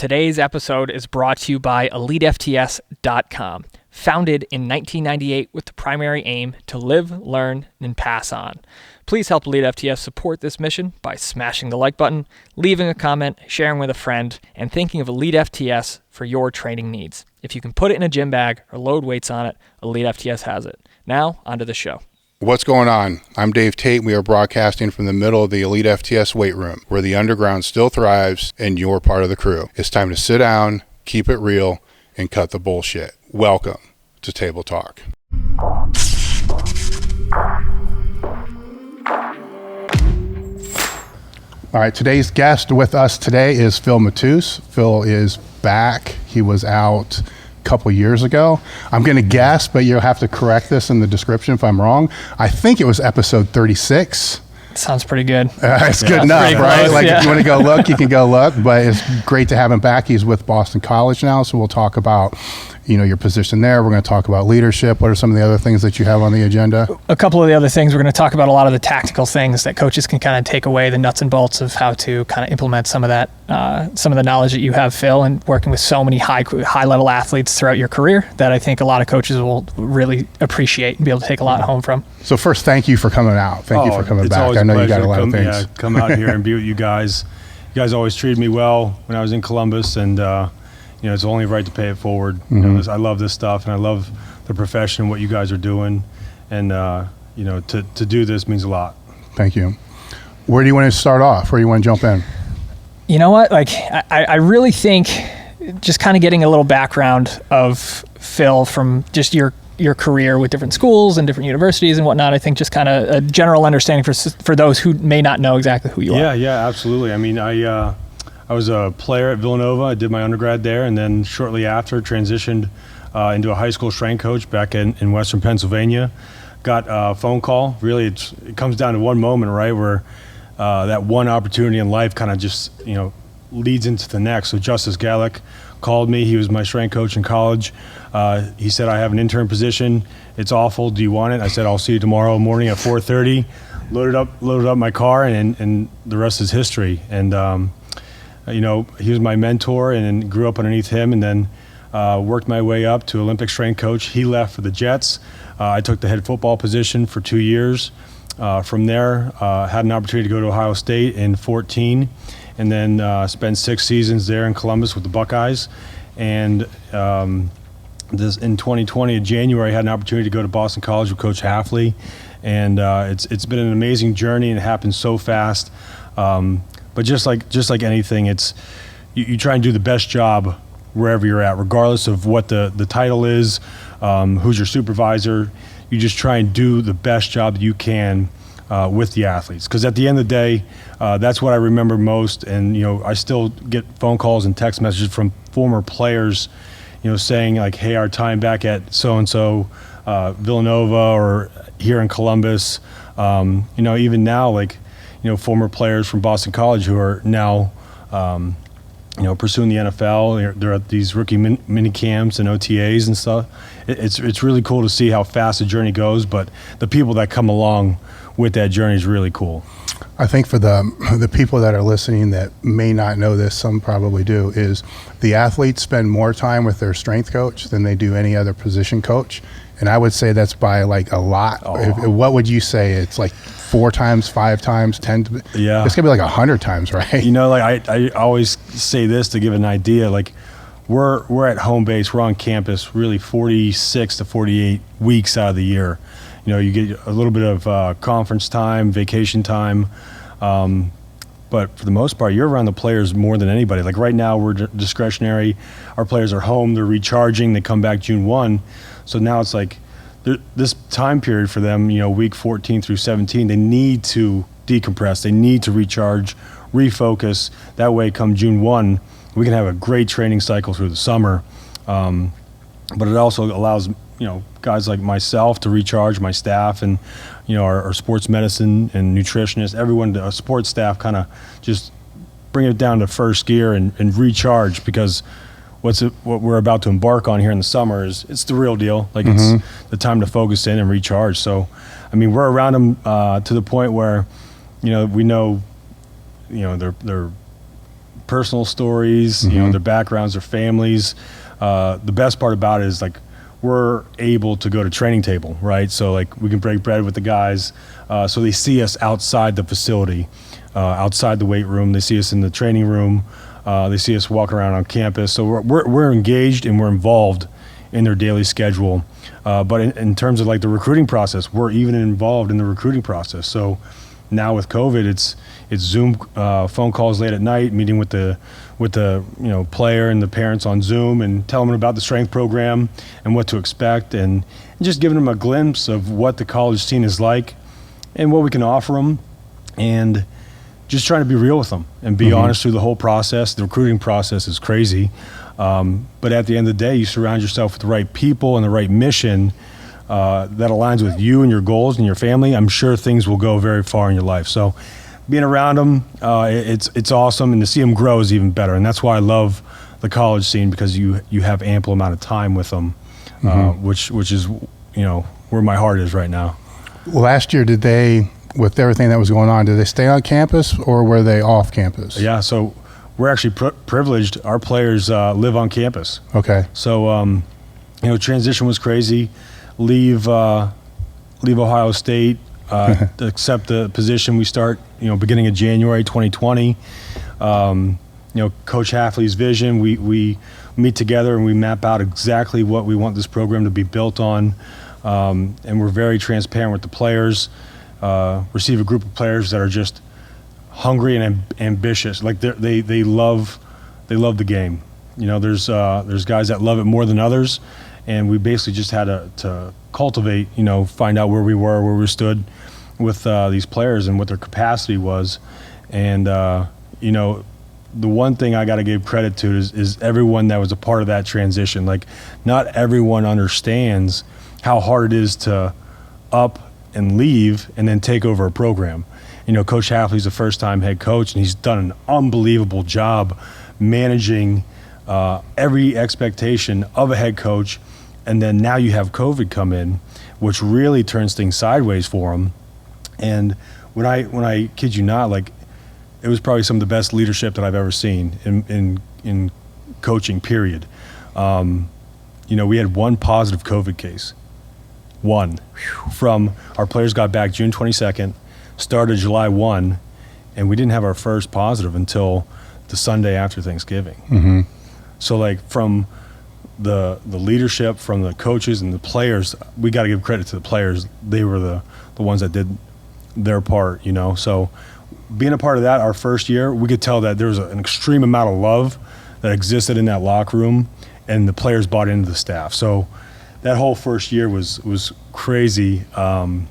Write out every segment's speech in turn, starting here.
Today's episode is brought to you by elitefts.com. Founded in 1998 with the primary aim to live, learn, and pass on. Please help Elite FTS support this mission by smashing the like button, leaving a comment, sharing with a friend, and thinking of Elite FTS for your training needs. If you can put it in a gym bag or load weights on it, Elite FTS has it. Now, onto the show. What's going on? I'm Dave Tate. We are broadcasting from the middle of the Elite FTS weight room, where the underground still thrives and you're part of the crew. It's time to sit down, keep it real, and cut the bullshit. Welcome to Table Talk. All right, today's guest with us today is Phil Matusz. Phil is back. He was out a couple years ago. I'm going to guess, but you'll have to correct this in the description if I'm wrong. I think it was episode 36. Sounds pretty good. It's good enough, right? Like if you want to go look, you can go look, but it's great to have him back. He's with Boston College now, so we'll talk about your position there. We're going to talk about leadership. What are some of the other things that you have on the agenda? A couple of the other things, we're going to talk about a lot of the tactical things that coaches can kind of take away, the nuts and bolts of how to kind of implement some of that, some of the knowledge that you have, Phil, and working with so many high-level athletes throughout your career that I think a lot of coaches will really appreciate and be able to take a lot home from. So first, thank you for coming out. Thank you for coming back. I know you got a lot of things. Yeah, come out here and be with you guys. You guys always treated me well when I was in Columbus, and it's only right to pay it forward. Mm-hmm. I love this stuff, and I love the profession, what you guys are doing, and to do this means a lot. Thank you. Where do you want to start off? Where do you want to jump in? You know what? I really think just kind of getting a little background of Phil from just your career with different schools and different universities and whatnot. I think just kind of a general understanding for those who may not know exactly who you are. Yeah, absolutely. I mean, I was a player at Villanova. I did my undergrad there, and then shortly after transitioned into a high school strength coach back in Western Pennsylvania. Got a phone call. Really, it comes down to one moment, right, where that one opportunity in life kind of just leads into the next. So Justice Gallick called me. He was my strength coach in college. He said, "I have an intern position. It's awful. Do you want it?" I said, "I'll see you tomorrow morning at 4:30." Loaded up my car, and the rest is history. And he was my mentor, and grew up underneath him, and then worked my way up to Olympic strength coach. He left for the Jets. I took the head football position for 2 years. From there, had an opportunity to go to Ohio State in 2014, and then spent 6 seasons there in Columbus with the Buckeyes. And in 2020, in January, I had an opportunity to go to Boston College with Coach Hafley, and it's been an amazing journey, and it happened so fast. But just like anything, it's you try and do the best job wherever you're at, regardless of what the title is, who's your supervisor. You just try and do the best job that you can with the athletes. Because at the end of the day, that's what I remember most. And I still get phone calls and text messages from former players, saying like, "Hey, our time back at so-and-so, Villanova, or here in Columbus," even now, former players from Boston College who are now, pursuing the NFL. They're at these rookie mini camps and OTAs and stuff. It's really cool to see how fast the journey goes, but the people that come along with that journey is really cool. I think for the people that are listening that may not know this, some probably do, is the athletes spend more time with their strength coach than they do any other position coach. And I would say that's by a lot. What would you say? It's 4 times, 5 times, 10? Yeah. It's going to be 100 times, right? I always say this to give an idea. We're at home base. We're on campus really 46 to 48 weeks out of the year. You get a little bit of conference time, vacation time. But for the most part, you're around the players more than anybody. Right now, we're discretionary. Our players are home. They're recharging. They come back June 1. So now it's this time period for them, week 14 through 17, they need to decompress. They need to recharge, refocus. That way, come June 1, we can have a great training cycle through the summer. But it also allows, guys like myself to recharge, my staff, and, our sports medicine and nutritionists, everyone, our sports staff, kind of just bring it down to first gear and recharge, because what we're about to embark on here in the summer it's the real deal. It's the time to focus in and recharge. So, we're around them to the point where, we know, they're personal stories, their backgrounds, their families. The best part about it is like we're able to go to training table, right? So like we can break bread with the guys. So they see us outside the facility, outside the weight room. They see us in the training room. They see us walking around on campus. So we're engaged and we're involved in their daily schedule. But in terms of like the recruiting process, we're even involved in the recruiting process. So now with COVID, it's Zoom phone calls late at night, meeting with the player and the parents on Zoom and telling them about the strength program and what to expect, and just giving them a glimpse of what the college scene is like and what we can offer them, and just trying to be real with them and be honest through the whole process. The recruiting process is crazy, but at the end of the day, you surround yourself with the right people and the right mission that aligns with you and your goals and your family. I'm sure things will go very far in your life. So being around them, it's awesome, and to see them grow is even better. And that's why I love the college scene, because you have ample amount of time with them, which is where my heart is right now. Last year, did they, with everything that was going on, did they stay on campus or were they off campus? Yeah, so we're actually privileged. Our players live on campus. Okay. So transition was crazy. Leave Ohio State, accept the position. We start beginning of January 2020. Coach Hafley's vision. We meet together and we map out exactly what we want this program to be built on, and we're very transparent with the players. Receive a group of players that are just hungry and ambitious. Like they love the game. There's guys that love it more than others, and we basically just had to cultivate, find out where we stood with these players and what their capacity was. And the one thing I got to give credit to is everyone that was a part of that transition. Like, not everyone understands how hard it is to up and leave and then take over a program. Coach Hafley's a first-time head coach, and he's done an unbelievable job managing every expectation of a head coach. And then now you have COVID come in, which really turns things sideways for him. And when I kid you not, like, it was probably some of the best leadership that I've ever seen in coaching, period. We had one positive COVID case. One. From our players got back June 22nd, started July 1, and we didn't have our first positive until the Sunday after Thanksgiving. So like, from the leadership, from the coaches and the players, we got to give credit to the players. They were the ones that did their part, So being a part of that, our first year, we could tell that there was an extreme amount of love that existed in that locker room, and the players bought into the staff. So that whole first year was crazy, and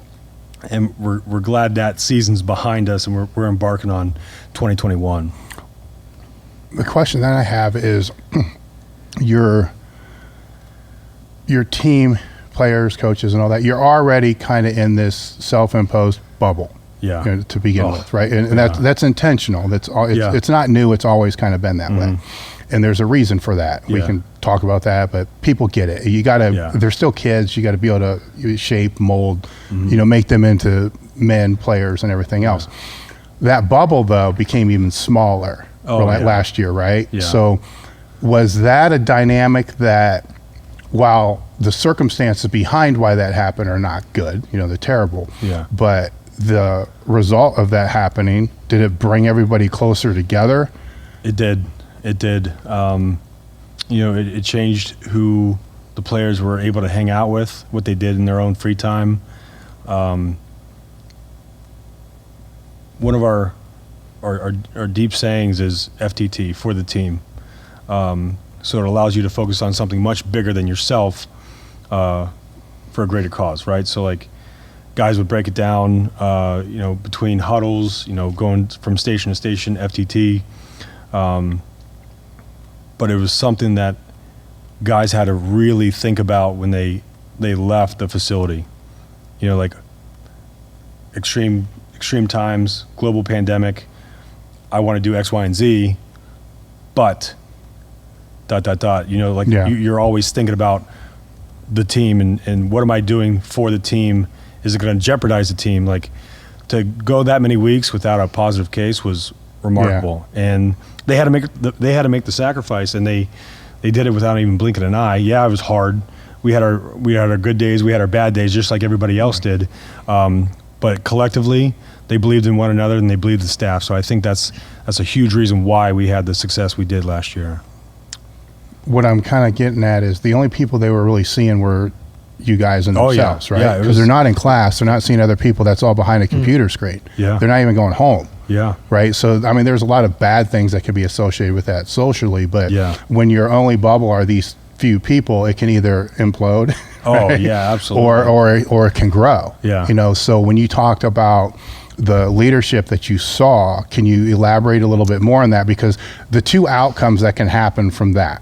we're glad that season's behind us, and we're embarking on 2021. The question that I have is your team, players, coaches, and all that, you're already kind of in this self-imposed bubble. Yeah. To begin with, right? And that's intentional. It's not new. It's always kind of been that way. And there's a reason for that. We can talk about that, but people get it. You got to, they're still kids. You got to be able to shape, mold, make them into men, players, and everything else. That bubble, though, became even smaller last year, right? Yeah. So was that a dynamic that, while the circumstances behind why that happened are not good, they're terrible, but the result of that happening, did it bring everybody closer together? It did. It changed who the players were able to hang out with, what they did in their own free time. One of our deep sayings is FTT, for the team. So it allows you to focus on something much bigger than yourself for a greater cause, right? So like, guys would break it down, between huddles, going from station to station, FTT. But it was something that guys had to really think about when they left the facility. Like, extreme times, global pandemic, I want to do X, Y, and Z, but ... You're always thinking about the team and what am I doing for the team? Is it going to jeopardize the team? Like, to go that many weeks without a positive case was remarkable. And they had to make the sacrifice, and they did it without even blinking an eye. Yeah, it was hard. We had our good days, we had our bad days, just like everybody else did. But collectively, they believed in one another and they believed the staff. So I think that's a huge reason why we had the success we did last year. What I'm kind of getting at is the only people they were really seeing were you guys and themselves, right? Yeah, because they're not in class, they're not seeing other people. That's all behind a computer screen. Yeah, they're not even going home. Yeah, right. So I mean, there's a lot of bad things that could be associated with that socially, but when your only bubble are these few people, it can either implode. Oh, right? Yeah, absolutely. Or it can grow. Yeah. You know, so when you talked about the leadership that you saw, can you elaborate a little bit more on that? Because the two outcomes that can happen from that,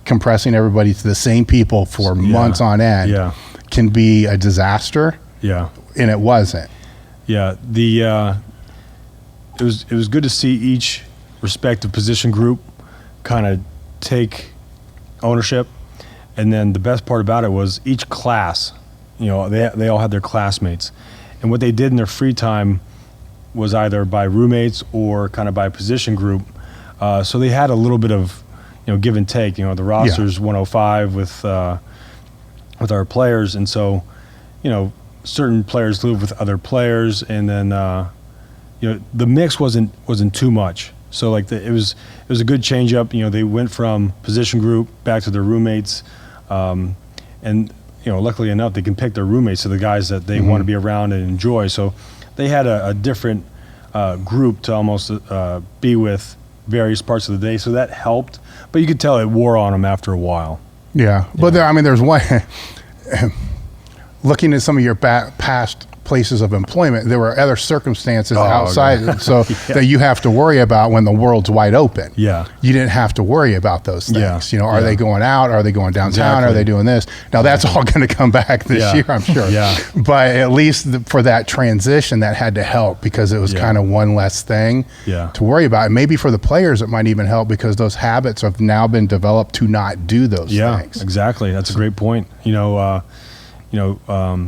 compressing everybody to the same people for months on end can be a disaster. Yeah. And it wasn't. Yeah. It was good to see each respective position group kind of take ownership. And then the best part about it was each class, they all had their classmates. And what they did in their free time was either by roommates or kind of by position group. So they had a little bit of, give and take. The roster's 105 with our players. And so, certain players live with other players. And then, the mix wasn't too much. So like it was a good change up. They went from position group back to their roommates, and luckily enough they can pick their roommates, so the guys that they want to be around and enjoy. So they had a different group to almost be with various parts of the day. So that helped, but you could tell it wore on them after a while. Yeah, but there's one. Looking at some of your past places of employment, there were other circumstances outside that you have to worry about when the world's wide open. Yeah. You didn't have to worry about those things. Are they going out? Are they going downtown? Exactly. Are they doing this? Now that's all going to come back this year, I'm sure. Yeah. But at least for that transition, that had to help because it was kind of one less thing to worry about. And maybe for the players, it might even help because those habits have now been developed to not do those things. Yeah, exactly. That's a great point.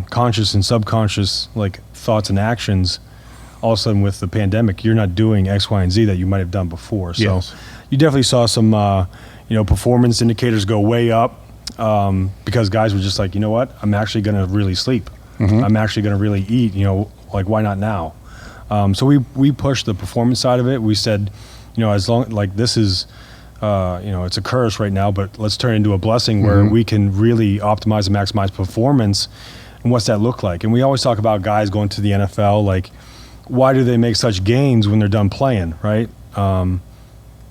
Conscious and subconscious thoughts and actions, all of a sudden with the pandemic, you're not doing X, Y, and Z that you might have done before. So you definitely saw some, performance indicators go way up because guys were just like, you know what, I'm actually going to really sleep. I'm actually going to really eat, why not now? So we pushed the performance side of it. We said, as long, this is, it's a curse right now, but let's turn it into a blessing where we can really optimize and maximize performance. And what's that look like? And we always talk about guys going to the NFL, why do they make such gains when they're done playing, right? I'm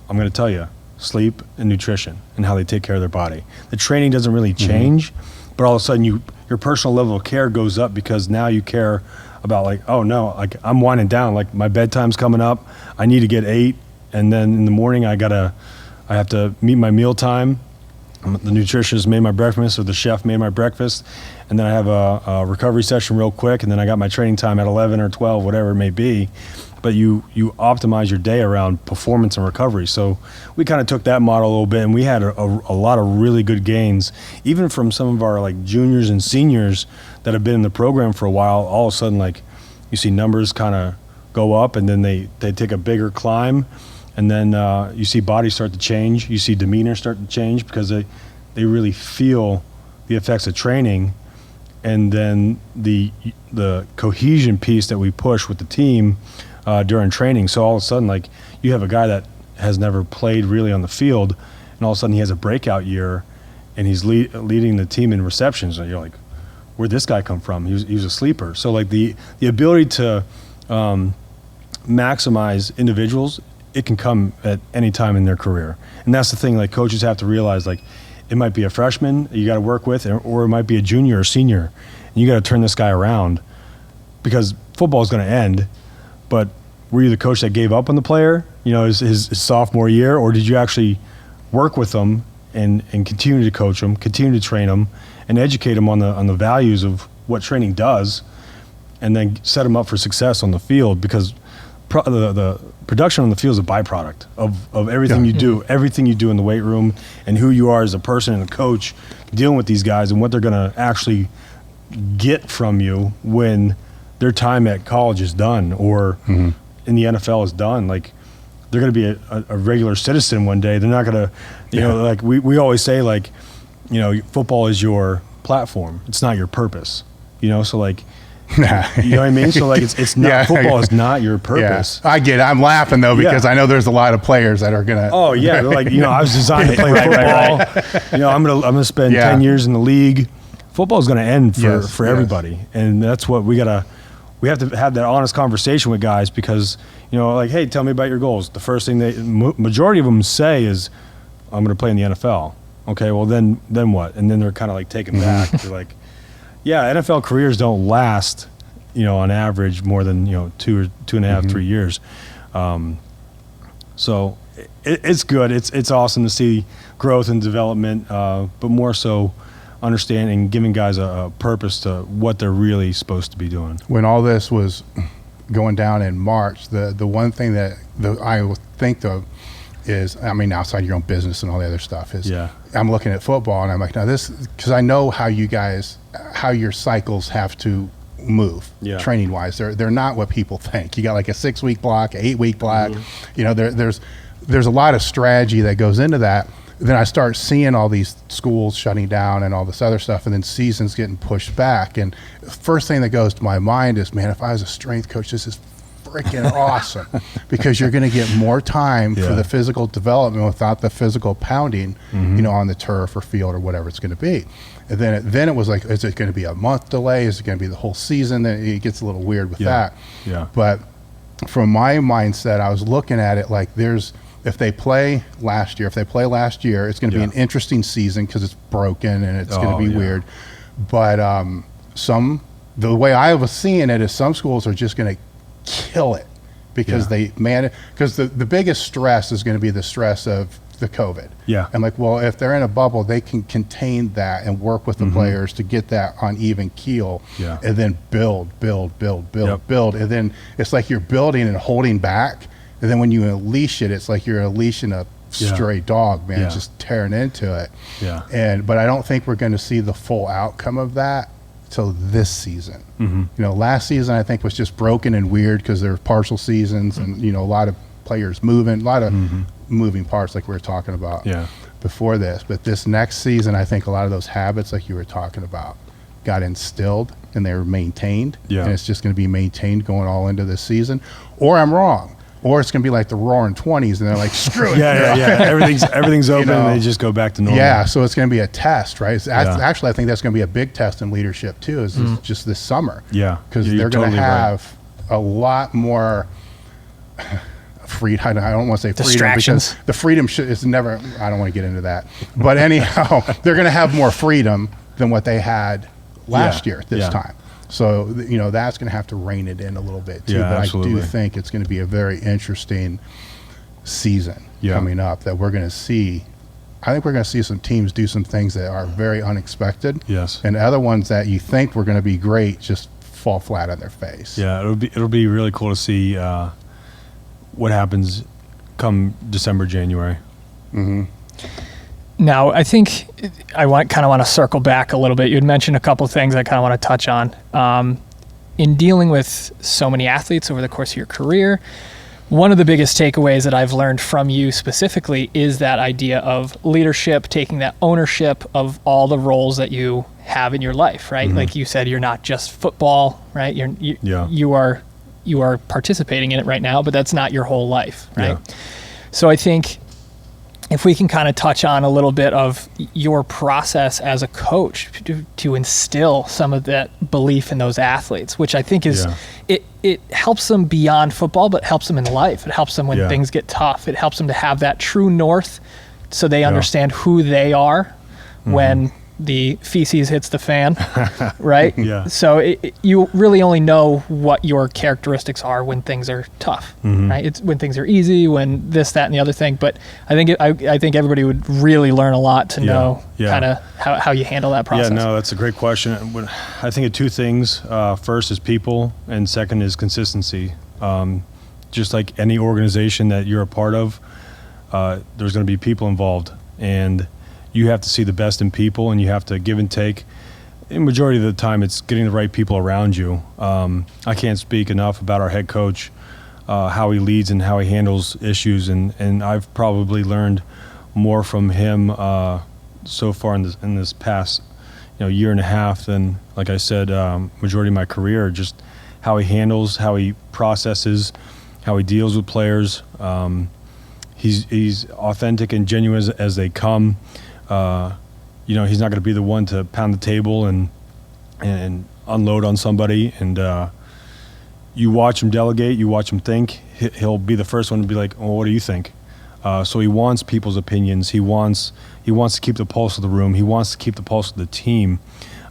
going to tell you, sleep and nutrition and how they take care of their body. The training doesn't really change, but all of a sudden your personal level of care goes up because now you care about I'm winding down, my bedtime's coming up. I need to get 8. And then in the morning I have to meet my meal time. The nutritionist made my breakfast or the chef made my breakfast. And then I have a recovery session real quick. And then I got my training time at 11 or 12, whatever it may be. But you optimize your day around performance and recovery. So we kind of took that model a little bit, and we had a lot of really good gains, even from some of our juniors and seniors that have been in the program for a while. All of a sudden, you see numbers kind of go up, and then they take a bigger climb. And then you see bodies start to change. You see demeanor start to change because they really feel the effects of training. And then the cohesion piece that we push with the team during training. So all of a sudden, you have a guy that has never played really on the field, and all of a sudden he has a breakout year, and he's leading the team in receptions. And you're like, where'd this guy come from? He was a sleeper. So the ability to maximize individuals, it can come at any time in their career. And that's the thing, coaches have to realize, it might be a freshman you got to work with, or it might be a junior or senior. And you got to turn this guy around because football is going to end. But were you the coach that gave up on the player, his sophomore year, or did you actually work with him and continue to coach him, continue to train him, and educate him on the values of what training does, and then set him up for success on the field? Because the production on the field is a byproduct of everything you do, everything you do in the weight room, and who you are as a person and a coach dealing with these guys and what they're going to actually get from you when their time at college is done or in the NFL is done. they're going to be a regular citizen one day. They're not going to, you know, like we always say, like, you know, football is your platform. It's not your purpose, you know? So like, you know what I mean? So like, it's not, football is not your purpose. I get it. I'm laughing though, because I know there's a lot of players that are going to. Oh yeah. They're like, you know, I was designed to play football. Right. You know, I'm going to spend 10 years in the league. Football is going to end for everybody. And that's what we have to have that honest conversation with guys, because, you know, like, hey, tell me about your goals. The first thing majority of them say is, I'm going to play in the NFL. Okay, well then what? And then they're kind of like taken back. They're like, yeah, NFL careers don't last, you know, on average more than, you know, 2.5, 3 years. So it's good. It's awesome to see growth and development, but more so understanding, giving guys a purpose to what they're really supposed to be doing. When all this was going down in March, the one thing that I would think of is, I mean, outside your own business and all the other stuff, is I'm looking at football and I'm like, now this, because I know how your cycles have to move training wise. They're not what people think. You got like a 6-week block, 8-week block. You know, there's a lot of strategy that goes into that. Then I start seeing all these schools shutting down and all this other stuff, and then seasons getting pushed back. And the first thing that goes to my mind is, man, if I was a strength coach, this is freaking awesome, because you're going to get more time for the physical development without the physical pounding, you know, on the turf or field or whatever it's going to be. And then it was like, is it going to be a month delay? Is it going to be the whole season? Then it gets a little weird with that. But from my mindset, I was looking at it like, if they play last year, it's going to be an interesting season because it's broken and it's going to be weird. But the way I was seeing it is some schools are just going to kill it because because the biggest stress is going to be the stress of the COVID. And like, well, if they're in a bubble, they can contain that and work with the players to get that on even keel, and then build. And then it's like you're building and holding back. And then when you unleash it, it's like you're unleashing a stray dog, man, just tearing into it. But I don't think we're going to see the full outcome of that till this season. You know, last season I think was just broken and weird because there were partial seasons and, you know, a lot of players moving, a lot of moving parts like we were talking about before this. But this next season, I think a lot of those habits like you were talking about got instilled and they were maintained. And it's just going to be maintained going all into this season. Or I'm wrong. Or it's going to be like the Roaring 20s, and they're like, screw it. Everything's open, and they just go back to normal. So it's going to be a test, right? Actually, I think that's going to be a big test in leadership, too, is just this summer. Because they're going to have a lot more freedom. I don't want to say freedom. Distractions. Because the freedom is never, I don't want to get into that. But anyhow, they're going to have more freedom than what they had last year at this time. So, you know, that's going to have to rein it in a little bit, too. But absolutely. I do think it's going to be a very interesting season coming up that we're going to see. I think we're going to see some teams do some things that are very unexpected. And other ones that you think were going to be great just fall flat on their face. It'll be really cool to see what happens come December, January. Now, I think I want to circle back a little bit. You had mentioned a couple of things I kind of want to touch on. In dealing with so many athletes over the course of your career, one of the biggest takeaways that I've learned from you specifically is that idea of leadership, taking that ownership of all the roles that you have in your life, right? Like you said, you're not just football, right? You are participating in it right now, but that's not your whole life, right? So I think if we can kind of touch on a little bit of your process as a coach to instill some of that belief in those athletes, which I think is, it helps them beyond football, but helps them in life. It helps them when things get tough. It helps them to have that true north so they understand who they are when the feces hits the fan, right? So you really only know what your characteristics are when things are tough, right? It's when things are easy, when this, that, and the other thing. But I think I think everybody would really learn a lot to know kind of how you handle that process. That's a great question. I think of two things. First is people, and second is consistency. Just like any organization that you're a part of, there's going to be people involved, and you have to see the best in people, and you have to give and take. In majority of the time, it's getting the right people around you. I can't speak enough about our head coach. how he leads and how he handles issues, and I've probably learned more from him so far in this past year and a half than, like I said, majority of my career. Just how he handles, how he processes, how he deals with players. He's authentic and genuine as they come. He's not going to be the one to pound the table and unload on somebody. And you watch him delegate, you watch him think. He'll be the first one to be like, "Oh, what do you think?" So he wants people's opinions. He wants to keep the pulse of the room. He wants to keep the pulse of the team.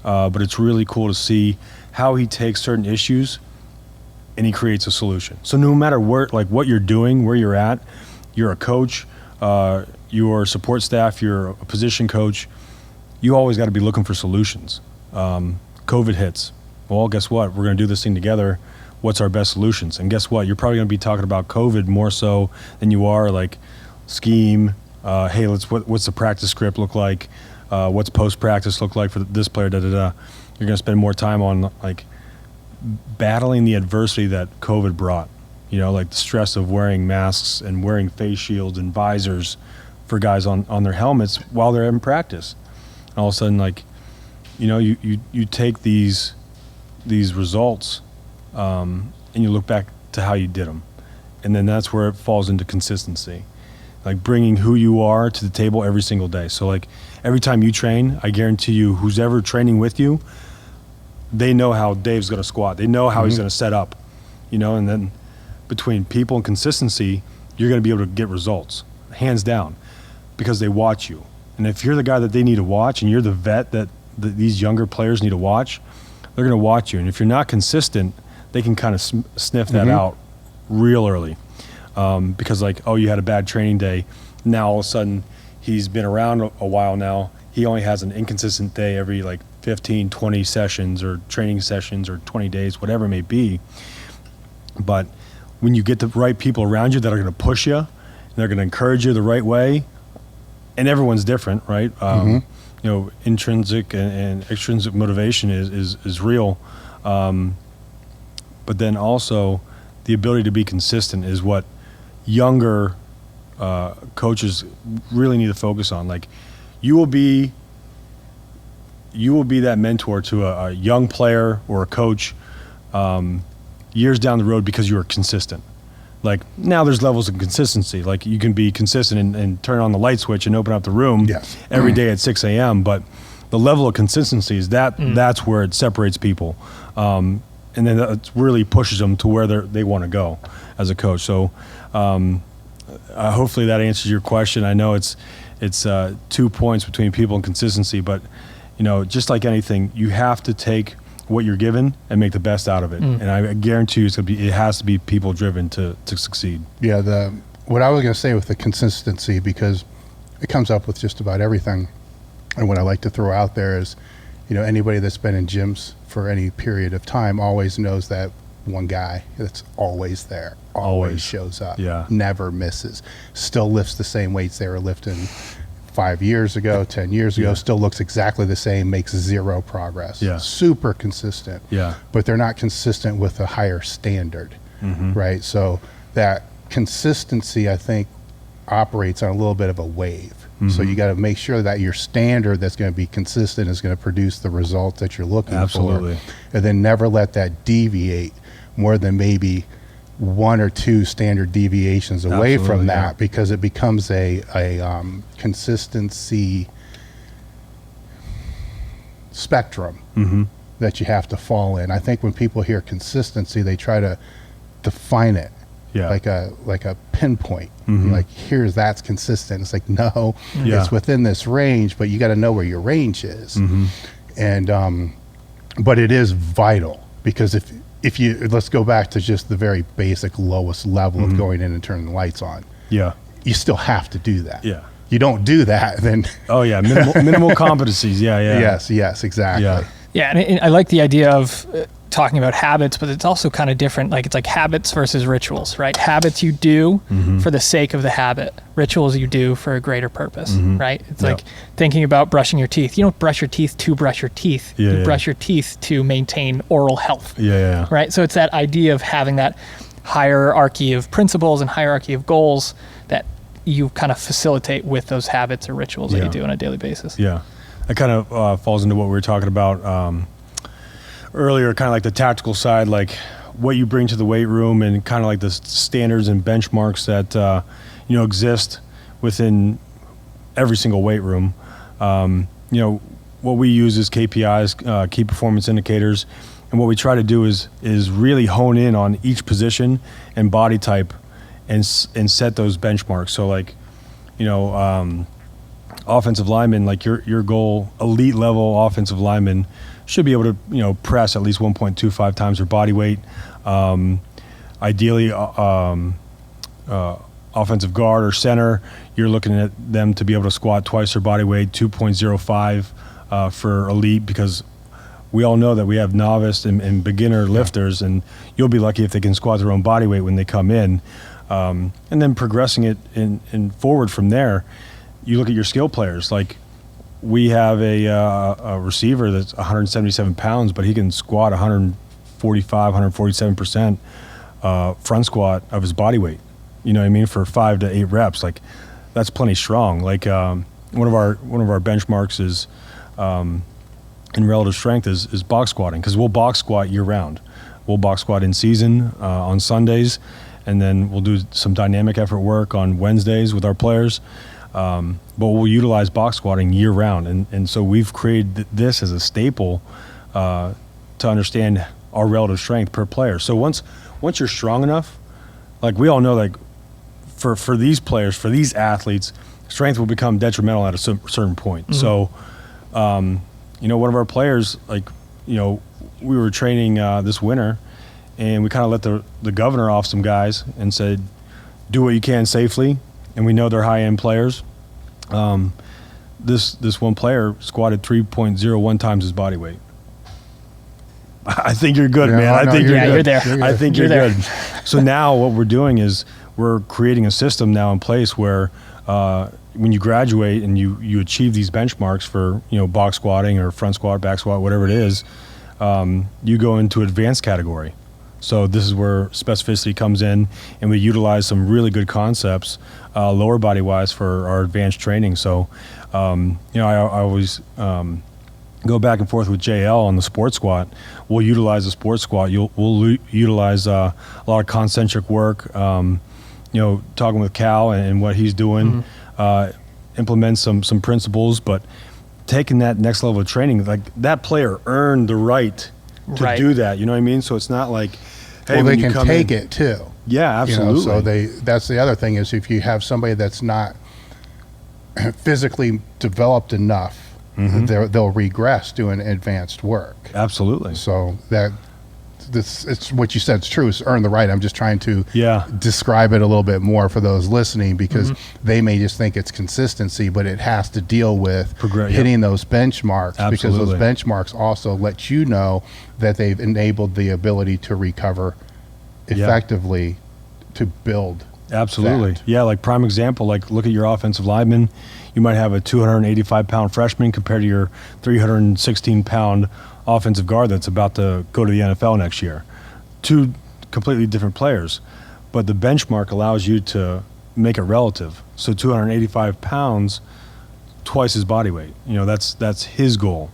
But it's really cool to see how he takes certain issues and he creates a solution. So no matter what you're doing, where you're at, you're a coach, your support staff, you're a position coach, you always got to be looking for solutions. COVID hits. Well, guess what? We're going to do this thing together. What's our best solutions? And guess what? You're probably going to be talking about COVID more so than you are like scheme. Hey, what's the practice script look like? What's post-practice look like for this player? You're going to spend more time on like battling the adversity that COVID brought. Like the stress of wearing masks and wearing face shields and visors for guys on their helmets while they're in practice. And all of a sudden, you take these results and you look back to how you did them, and then that's where it falls into consistency, like bringing who you are to the table every single day. So like every time you train, I guarantee you, who's ever training with you, they know how Dave's going to squat. They know how he's going to set up, and then between people and consistency, you're going to be able to get results, hands down, because they watch you. And if you're the guy that they need to watch and you're the vet that these younger players need to watch, they're going to watch you. And if you're not consistent, they can kind of sniff that out real early. Because you had a bad training day. Now all of a sudden he's been around a while now. He only has an inconsistent day every 15, 20 sessions or training sessions or 20 days, whatever it may be. But when you get the right people around you that are going to push you, and they're going to encourage you the right way, and everyone's different, right? Intrinsic and extrinsic motivation is real. But then also the ability to be consistent is what younger coaches really need to focus on. Like you will be that mentor to a young player or a coach years down the road because you are consistent. Like now there's levels of consistency. Like you can be consistent and turn on the light switch and open up the room every day at 6 a.m. But the level of consistency is that's where it separates people. And then it really pushes them to where they want to go as a coach. So hopefully that answers your question. I know it's 2 points between people and consistency, but just like anything, you have to take what you're given and make the best out of it. And I guarantee you it has to be people driven to succeed. Yeah, what I was going to say with the consistency, because it comes up with just about everything, and what I like to throw out there is, anybody that's been in gyms for any period of time always knows that one guy that's always there, always shows up, never misses, still lifts the same weights they were lifting 5 years ago, 10 years ago, still looks exactly the same, makes zero progress. Super consistent. But they're not consistent with a higher standard, right? So that consistency, I think, operates on a little bit of a wave. So you got to make sure that your standard that's going to be consistent is going to produce the results that you're looking for. And then never let that deviate more than maybe 1 or 2 standard deviations away from that, because it becomes a consistency spectrum that you have to fall in. I think when people hear consistency, they try to define it like a pinpoint. Like that's consistent. It's like, no, it's within this range, but you got to know where your range is. And but it is vital, because if you, let's go back to just the very basic lowest level of going in and turning the lights on. You still have to do that. You don't do that, then minimal competencies. Yes, exactly. And I like the idea of talking about habits, but it's also kind of different. Like it's like habits versus rituals, right? Habits you do for the sake of the habit. Rituals you do for a greater purpose, right? It's like thinking about brushing your teeth. You don't brush your teeth to brush your teeth. You brush your teeth to maintain oral health. Right? So it's that idea of having that hierarchy of principles and hierarchy of goals that you kind of facilitate with those habits or rituals that you do on a daily basis. Yeah. That kind of falls into what we were talking about earlier, kind of like the tactical side, like what you bring to the weight room and kind of like the standards and benchmarks that, exist within every single weight room. What we use is KPIs, key performance indicators. And what we try to do is really hone in on each position and body type and set those benchmarks. So like, offensive lineman, like your goal, elite level offensive lineman should be able to, press at least 1.25 times their body weight. Ideally, offensive guard or center, you're looking at them to be able to squat twice their body weight, 2.05 for elite, because we all know that we have novice and beginner lifters, and you'll be lucky if they can squat their own body weight when they come in. And then progressing it in forward from there, you look at your skill players. Like we have a receiver that's 177 pounds, but he can squat 145, 147% front squat of his body weight. You know what I mean? For 5 to 8 reps, like that's plenty strong. Like one of our benchmarks is in relative strength is box squatting, because we'll box squat year round. We'll box squat in season on Sundays, and then we'll do some dynamic effort work on Wednesdays with our players. But we'll utilize box squatting year round, and so we've created this as a staple to understand our relative strength per player. So once you're strong enough, like we all know, like for these players, for these athletes, strength will become detrimental at a certain point. Mm-hmm. So, one of our players, like, we were training this winter, and we kind of let the governor off some guys and said, do what you can safely. And we know they're high-end players. This one player squatted 3.01 times his body weight. I think you're good, man. I think you're there. I think you're good. So now what we're doing is we're creating a system now in place where when you graduate and you achieve these benchmarks for box squatting or front squat, back squat, whatever it is, you go into advanced category. So this is where specificity comes in, and we utilize some really good concepts lower body wise for our advanced training. So I always go back and forth with JL on the sports squat. We'll utilize the sports squat. We'll utilize a lot of concentric work. Talking with Cal and what he's doing, implement some principles, but taking that next level of training, like that player earned the right to do that. You know what I mean? So it's not like, hey, well, they can take it too. Yeah, absolutely. So that's the other thing is if you have somebody that's not physically developed enough, they'll regress doing advanced work. Absolutely. So it's what you said. It's true. It's earn the right. I'm just trying to describe it a little bit more for those listening, because they may just think it's consistency, but it has to deal with hitting those benchmarks. Absolutely. Because those benchmarks also let you know that they've enabled the ability to recover effectively to build. Absolutely. That. Yeah, like prime example, like look at your offensive lineman. You might have a 285-pound freshman compared to your 316-pound offensive guard that's about to go to the NFL next year. Two completely different players, but the benchmark allows you to make it relative. So 285 pounds, twice his body weight. That's his goal.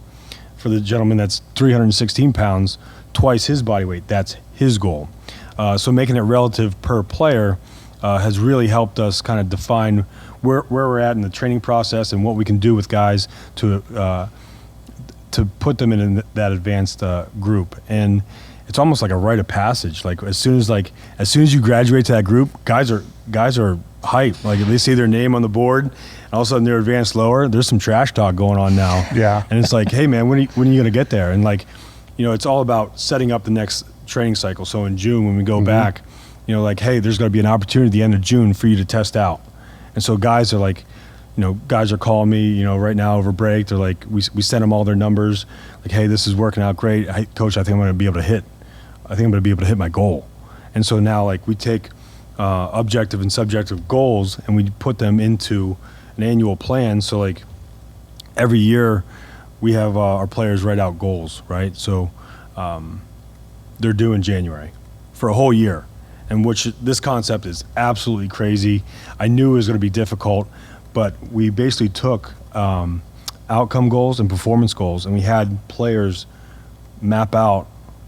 For the gentleman that's 316 pounds, twice his body weight, that's his goal. So making it relative per player has really helped us kind of define where we're at in the training process and what we can do with guys to put them in that advanced group. And it's almost like a rite of passage. Like as soon as you graduate to that group, guys are hyped. Like if they see their name on the board and all of a sudden they're advanced lower, there's some trash talk going on now. Yeah. And it's like, hey man, when are you gonna get there? And like, it's all about setting up the next training cycle. So in June when we go back, like, hey, there's gonna be an opportunity at the end of June for you to test out. And so guys are like, guys are calling me, right now over break. They're like, we send them all their numbers. Like, hey, this is working out great. Coach, I think I'm going to be able to hit my goal. And so now, like, we take objective and subjective goals and we put them into an annual plan. So, like, every year we have our players write out goals, right? So they're due in January for a whole year. and which this concept is absolutely crazy. I knew it was going to be difficult, but we basically took outcome goals and performance goals, and we had players map out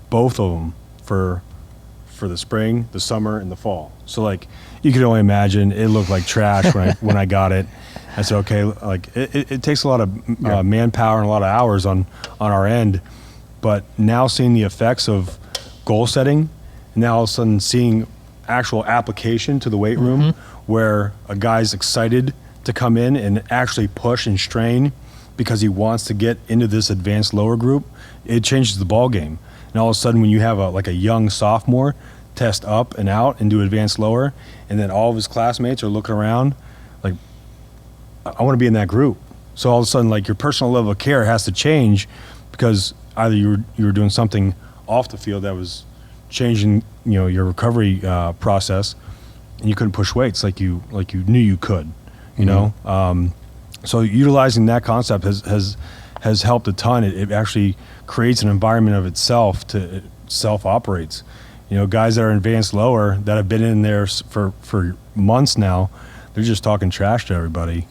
both of them for the spring, the summer, and the fall. So like you could only imagine, it looked like trash when I got it. I said, okay, like it takes a lot of manpower and a lot of hours on our end, but now seeing the effects of goal setting, and now all of a sudden seeing actual application to the weight room where a guy's excited to come in and actually push and strain because he wants to get into this advanced lower group, it changes the ball game. And all of a sudden when you have a young sophomore test up and out and do advanced lower, and then all of his classmates are looking around like, I want to be in that group. So all of a sudden, like, your personal level of care has to change because either you were doing something off the field that was changing, your recovery process, and you couldn't push weights like you knew you could, you know. So utilizing that concept has helped a ton. It actually creates an environment of itself to self-operates. Guys that are advanced lower that have been in there for months now, they're just talking trash to everybody.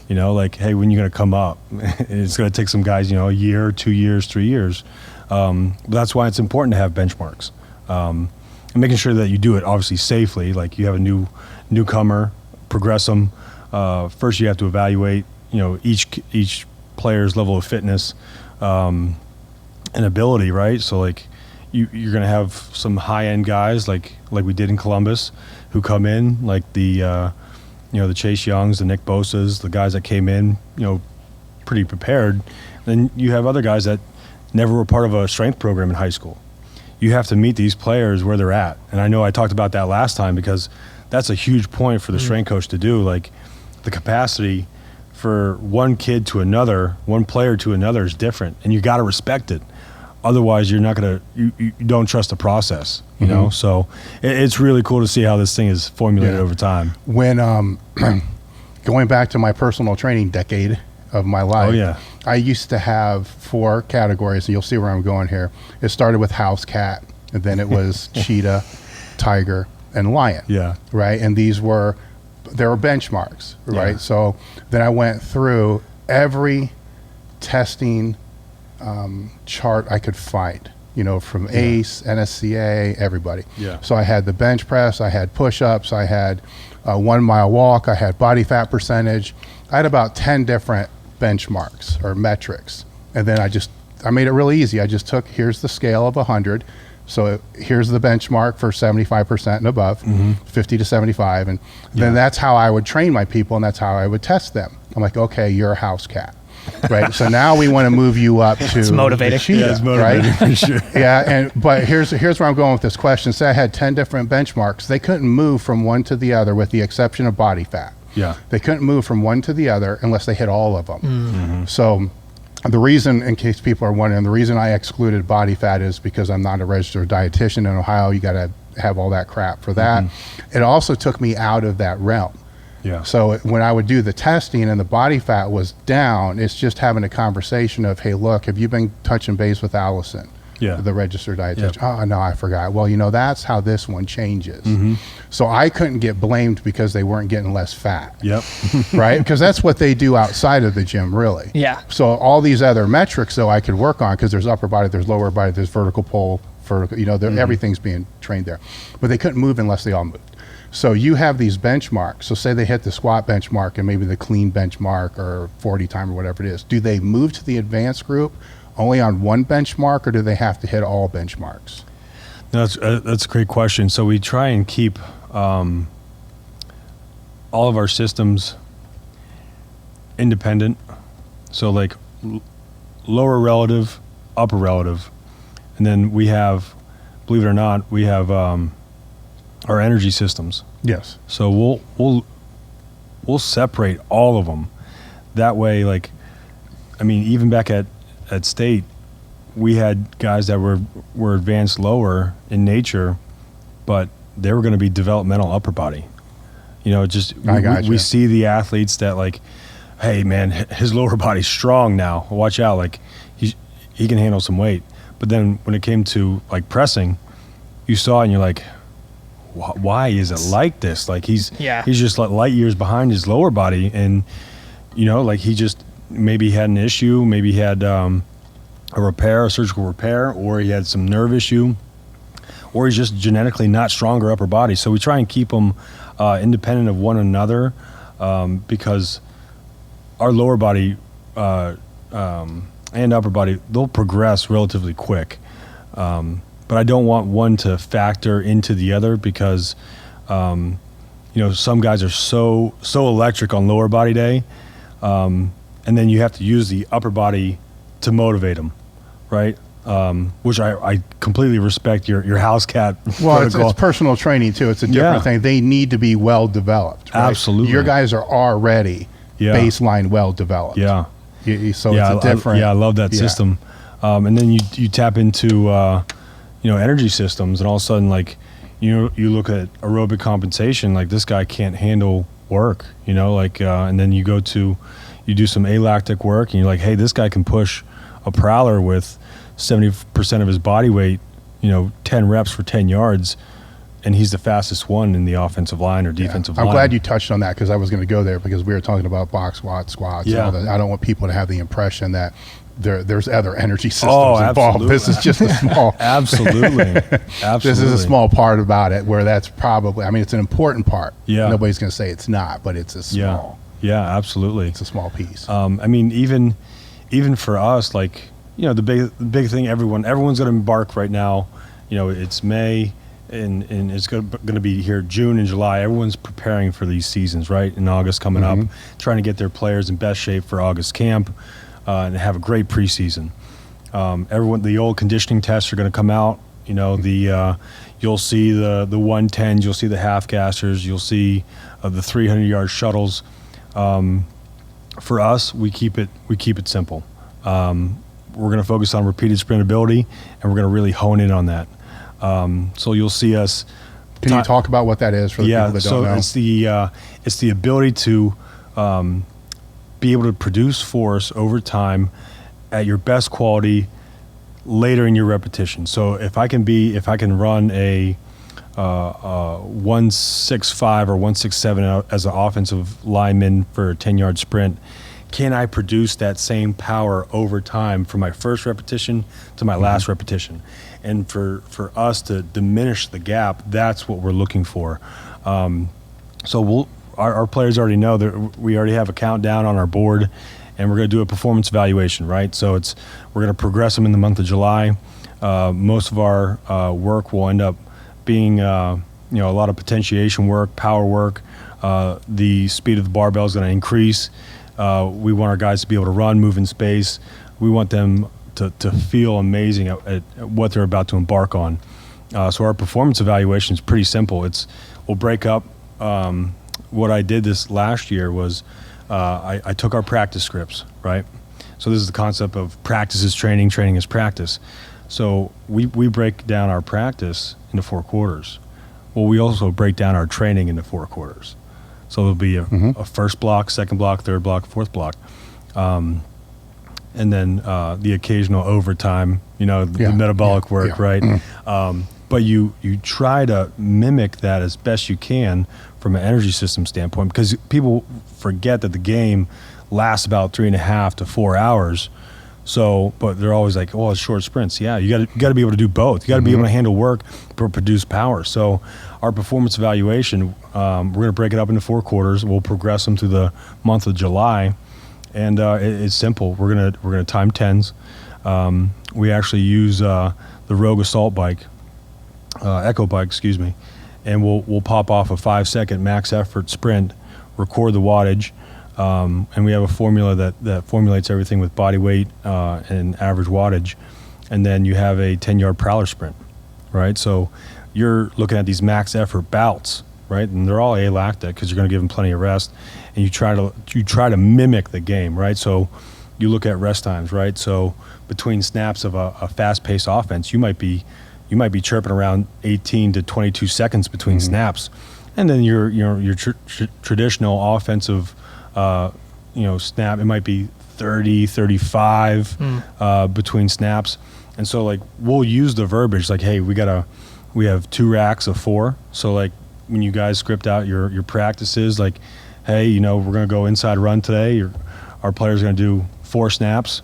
Like, hey, when are you going to come up? It's going to take some guys, a year, 2 years, 3 years. But that's why it's important to have benchmarks. And making sure that you do it obviously safely. Like, you have a newcomer, progress them. First you have to evaluate, each player's level of fitness and ability, right? So like you're going to have some high-end guys like we did in Columbus who come in, like the Chase Youngs, the Nick Bosas, the guys that came in, pretty prepared. Then you have other guys that never were part of a strength program in high school. You have to meet these players where they're at. And I know I talked about that last time because that's a huge point for the strength coach to do. Like, the capacity for one kid to another, one player to another is different, and you got to respect it. Otherwise, you're not going to, you don't trust the process, you know? So it's really cool to see how this thing is formulated over time. When, going back to my personal training decade of my life, I used to have 4 categories, and you'll see where I'm going here. It started with house cat, and then it was cheetah, tiger, and lion. Right? And there were benchmarks, right? So then I went through every testing chart I could find, from ACE, NSCA, everybody. So I had the bench press, I had push-ups, I had 1 mile walk, I had body fat percentage. I had about 10 different benchmarks or metrics. And then I made it really easy. I just took, here's the scale of 100. So here's the benchmark for 75% and above, 50 to 75. And then that's how I would train my people, and that's how I would test them. I'm like, okay, you're a house cat. Right. So now we want to move you up to it's motivating. The cheetah, it's motivating, right? For sure. But here's where I'm going with this question. Say I had 10 different benchmarks. They couldn't move from one to the other with the exception of body fat. They couldn't move from one to the other unless they hit all of them. So the reason, in case people are wondering, the reason I excluded body fat is because I'm not a registered dietitian in Ohio. You got to have all that crap for that. It also took me out of that realm. So when I would do the testing and the body fat was down, it's just having a conversation of, hey, look, have you been touching base with Allison, the registered dietitian? Oh, no, I forgot. Well, that's how this one changes. So I couldn't get blamed because they weren't getting less fat. Right? Because that's what they do outside of the gym, really. So all these other metrics, though, I could work on because there's upper body, there's lower body, there's vertical pull, everything's being trained there. But they couldn't move unless they all moved. So you have these benchmarks. So say they hit the squat benchmark and maybe the clean benchmark or 40 time or whatever it is. Do they move to the advanced group only on one benchmark, or do they have to hit all benchmarks? That's a great question. So we try and keep all of our systems independent. So like lower relative, upper relative. And then we have, believe it or not, we have our energy systems. So we'll separate all of them. That way, like, even back at state, we had guys that were advanced lower in nature, but they were going to be developmental upper body. We see the athletes that, like, hey man, his lower body's strong now. Watch out, like he can handle some weight. But then when it came to like pressing, you saw it and you're like, why is it like this? Like he's Yeah. just like light years behind his lower body, and like he just maybe had an issue, maybe he had a surgical repair, or he had some nerve issue, or he's just genetically not stronger upper body. So we try and keep them independent of one another, because our lower body and upper body, they'll progress relatively quick. But I don't want one to factor into the other, because some guys are so electric on lower body day, and then you have to use the upper body to motivate them, right? Which I completely respect your house cat. Well, it's personal training too. It's a different thing. They need to be well developed. Right? Absolutely. Your guys are already baseline well developed. Yeah. So it's a different. I love that system. And then you tap into energy systems, and all of a sudden, like you look at aerobic compensation, like this guy can't handle work, and then you do some alactic work, and you're like, hey, this guy can push a prowler with 70% of his body weight, 10 reps for 10 yards, and he's the fastest one in the offensive line or defensive line. I'm glad you touched on that, because I was going to go there, because we were talking about box squats, and all that. I don't want people to have the impression that there's other energy systems involved. This is just a small. Absolutely. This is a small part about it, where that's probably. I mean, it's an important part. Yeah. Nobody's going to say it's not, but it's a small. Yeah, absolutely. It's a small piece. I mean, even for us, like the big thing. Everyone's going to embark right now. It's May. And it's going to be here June and July. Everyone's preparing for these seasons, right? In August coming up, trying to get their players in best shape for August camp, and have a great preseason. The old conditioning tests are going to come out. You'll see the 110s, you'll see the half gassers, you'll see the 300-yard shuttles. For us, we keep it simple. We're going to focus on repeated sprintability, and we're going to really hone in on that. So you'll see us. Can you talk about what that is for the people that don't know? It's the ability to be able to produce force over time at your best quality later in your repetition. So if I can run a 165 or 167 as an offensive lineman for a 10-yard sprint, can I produce that same power over time from my first repetition to my last repetition? And for us to diminish the gap, that's what we're looking for. So our players already know that we already have a countdown on our board, and we're going to do a performance evaluation, right? So we're going to progress them in the month of July. Most of our work will end up being a lot of potentiation work, power work. The speed of the barbell is going to increase. We want our guys to be able to run, move in space. We want them to feel amazing at what they're about to embark on. So our performance evaluation is pretty simple. We'll break up. What I did this last year was I took our practice scripts, right? So this is the concept of practice is training, training is practice. So we break down our practice into 4 quarters. Well, we also break down our training into 4 quarters. So there'll be a first block, second block, third block, fourth block. And then the occasional overtime, the metabolic work, right? But you try to mimic that as best you can from an energy system standpoint, because people forget that the game lasts about 3.5 to 4 hours. So, but they're always like, oh, it's short sprints. Yeah, you got to be able to do both. You got to be able to handle work, but produce power. So our performance evaluation, we're going to break it up into 4 quarters. We'll progress them through the month of July. And it's simple. We're gonna time 10s. We actually use the Rogue Assault bike, Echo bike, excuse me, and we'll pop off a 5-second max effort sprint, record the wattage, and we have a formula that formulates everything with body weight and average wattage, and then you have a 10-yard prowler sprint, right? So you're looking at these max effort bouts, right? And they're all alactic because you're going to give them plenty of rest, and you try to mimic the game, right? So you look at rest times, right? So between snaps of a fast-paced offense, you might be chirping around 18 to 22 seconds between snaps, and then your traditional offensive snap, it might be 30, 35 between snaps. And so like we'll use the verbiage like, hey, we gotta We have 2 racks of 4. So like when you guys script out your practices, like, hey, you know, we're going to go inside run today. Our players are going to do 4 snaps,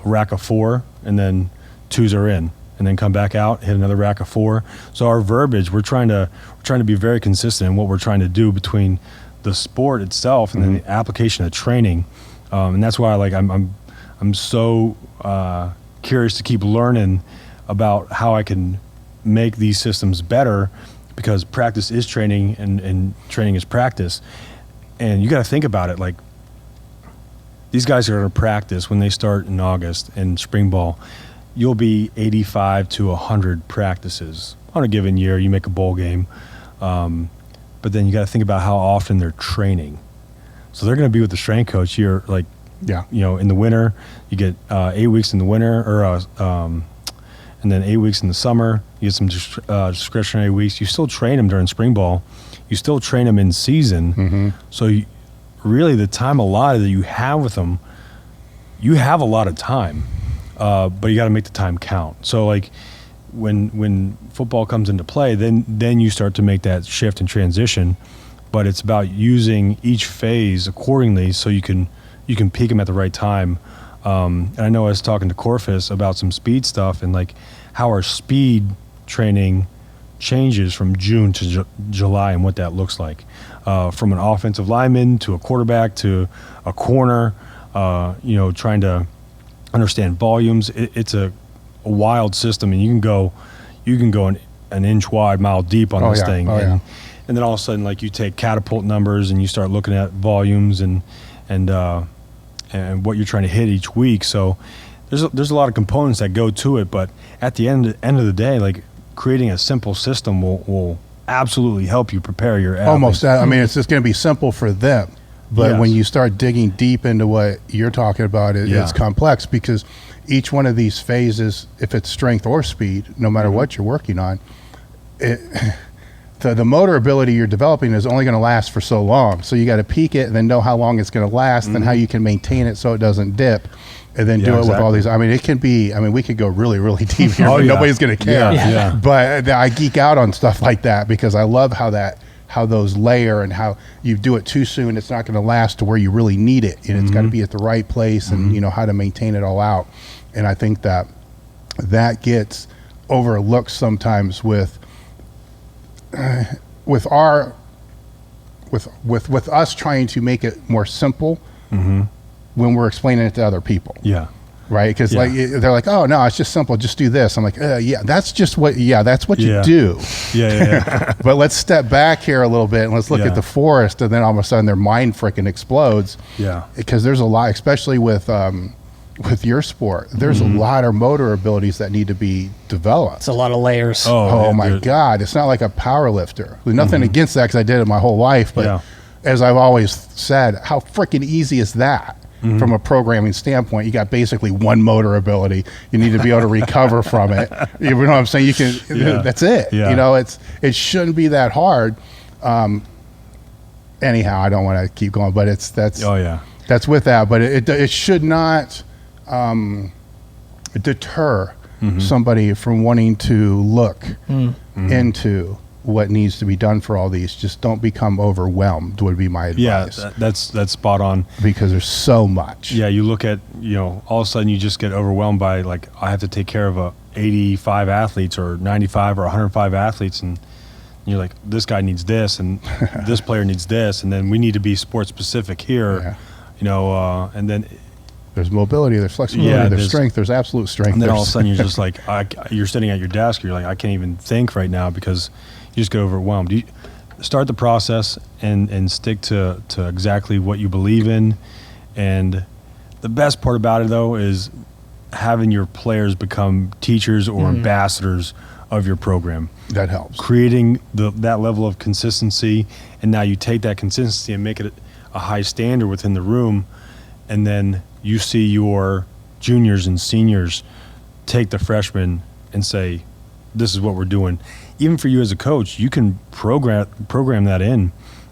a rack of 4, and then 2s are in, and then come back out, hit another rack of 4. So our verbiage, we're trying to be very consistent in what we're trying to do between the sport itself and then the application of training. And that's why I'm so curious to keep learning about how I can make these systems better, because practice is training and training is practice. And you got to think about it, like, these guys are going to practice when they start in August in spring ball. You'll be 85 to 100 practices on a given year. You make a bowl game. But then you got to think about how often they're training. So they're going to be with the strength coach here, like, you know, in the winter, you get 8 weeks in the winter, and then 8 weeks in the summer. You get some discretionary weeks. You still train them during spring ball. You still train them in season. So really the time allotted that you have with them, you have a lot of time, but you got to make the time count. So like when football comes into play, then you start to make that shift and transition. But it's about using each phase accordingly so you can peak them at the right time. And I know I was talking to Corfus about some speed stuff and like how our speed training changes from June to July and what that looks like. From an offensive lineman to a quarterback to a corner, you know, trying to understand volumes. It's a wild system, and you can go an inch wide, mile deep on this thing. And then all of a sudden, like, you take catapult numbers and you start looking at volumes and what you're trying to hit each week. So there's a lot of components that go to it, but at the end of the day, like, creating a simple system will absolutely help you prepare your athletes. Almost. I mean, it's just going to be simple for them. But when you start digging deep into what you're talking about, it's complex, because each one of these phases, if it's strength or speed, no matter what you're working on, the motor ability you're developing is only going to last for so long. So you got to peak it and then know how long it's going to last and how you can maintain it so it doesn't dip, and then do it with all these. I mean, it can be, I mean, we could go really, really deep here, but nobody's going to care. But I geek out on stuff like that because I love how those layer, and how you do it too soon, it's not going to last to where you really need it. And it's got to be at the right place, and you know how to maintain it all out. And I think that gets overlooked sometimes with us trying to make it more simple when we're explaining it to other people. Right? Because like they're like, oh no, it's just simple, just do this. I'm like, that's just what you do. But let's step back here a little bit and let's look at the forest, and then all of a sudden their mind freaking explodes. Because there's a lot, especially with your sport, there's a lot of motor abilities that need to be developed. It's a lot of layers. Oh my God. It's not like a power lifter. There's nothing against that, because I did it my whole life. But as I've always said, how freaking easy is that? From a programming standpoint, you got basically one motor ability. You need to be able to recover from it. You know what I'm saying? You can. That's it. You know, it shouldn't be that hard. Anyhow, I don't want to keep going, but that's with that. But it should not deter somebody from wanting to look into what needs to be done for all these. Just don't become overwhelmed would be my advice. That's spot on, because there's so much. You look at, you know, all of a sudden you just get overwhelmed by, like, I have to take care of 85 athletes or 95 or 105 athletes, and you're like, this guy needs this and this player needs this, and then we need to be sport specific here. You know, and then there's mobility, there's flexibility, there's strength, there's absolute strength. And then all of a sudden you're just like, you're sitting at your desk, you're like, I can't even think right now, because you just get overwhelmed. You start the process and stick to exactly what you believe in. And the best part about it, though, is having your players become teachers or ambassadors of your program. That helps. Creating that level of consistency, and now you take that consistency and make it a high standard within the room, and then you see your juniors and seniors take the freshmen and say, this is what we're doing. Even for you as a coach, you can program that in.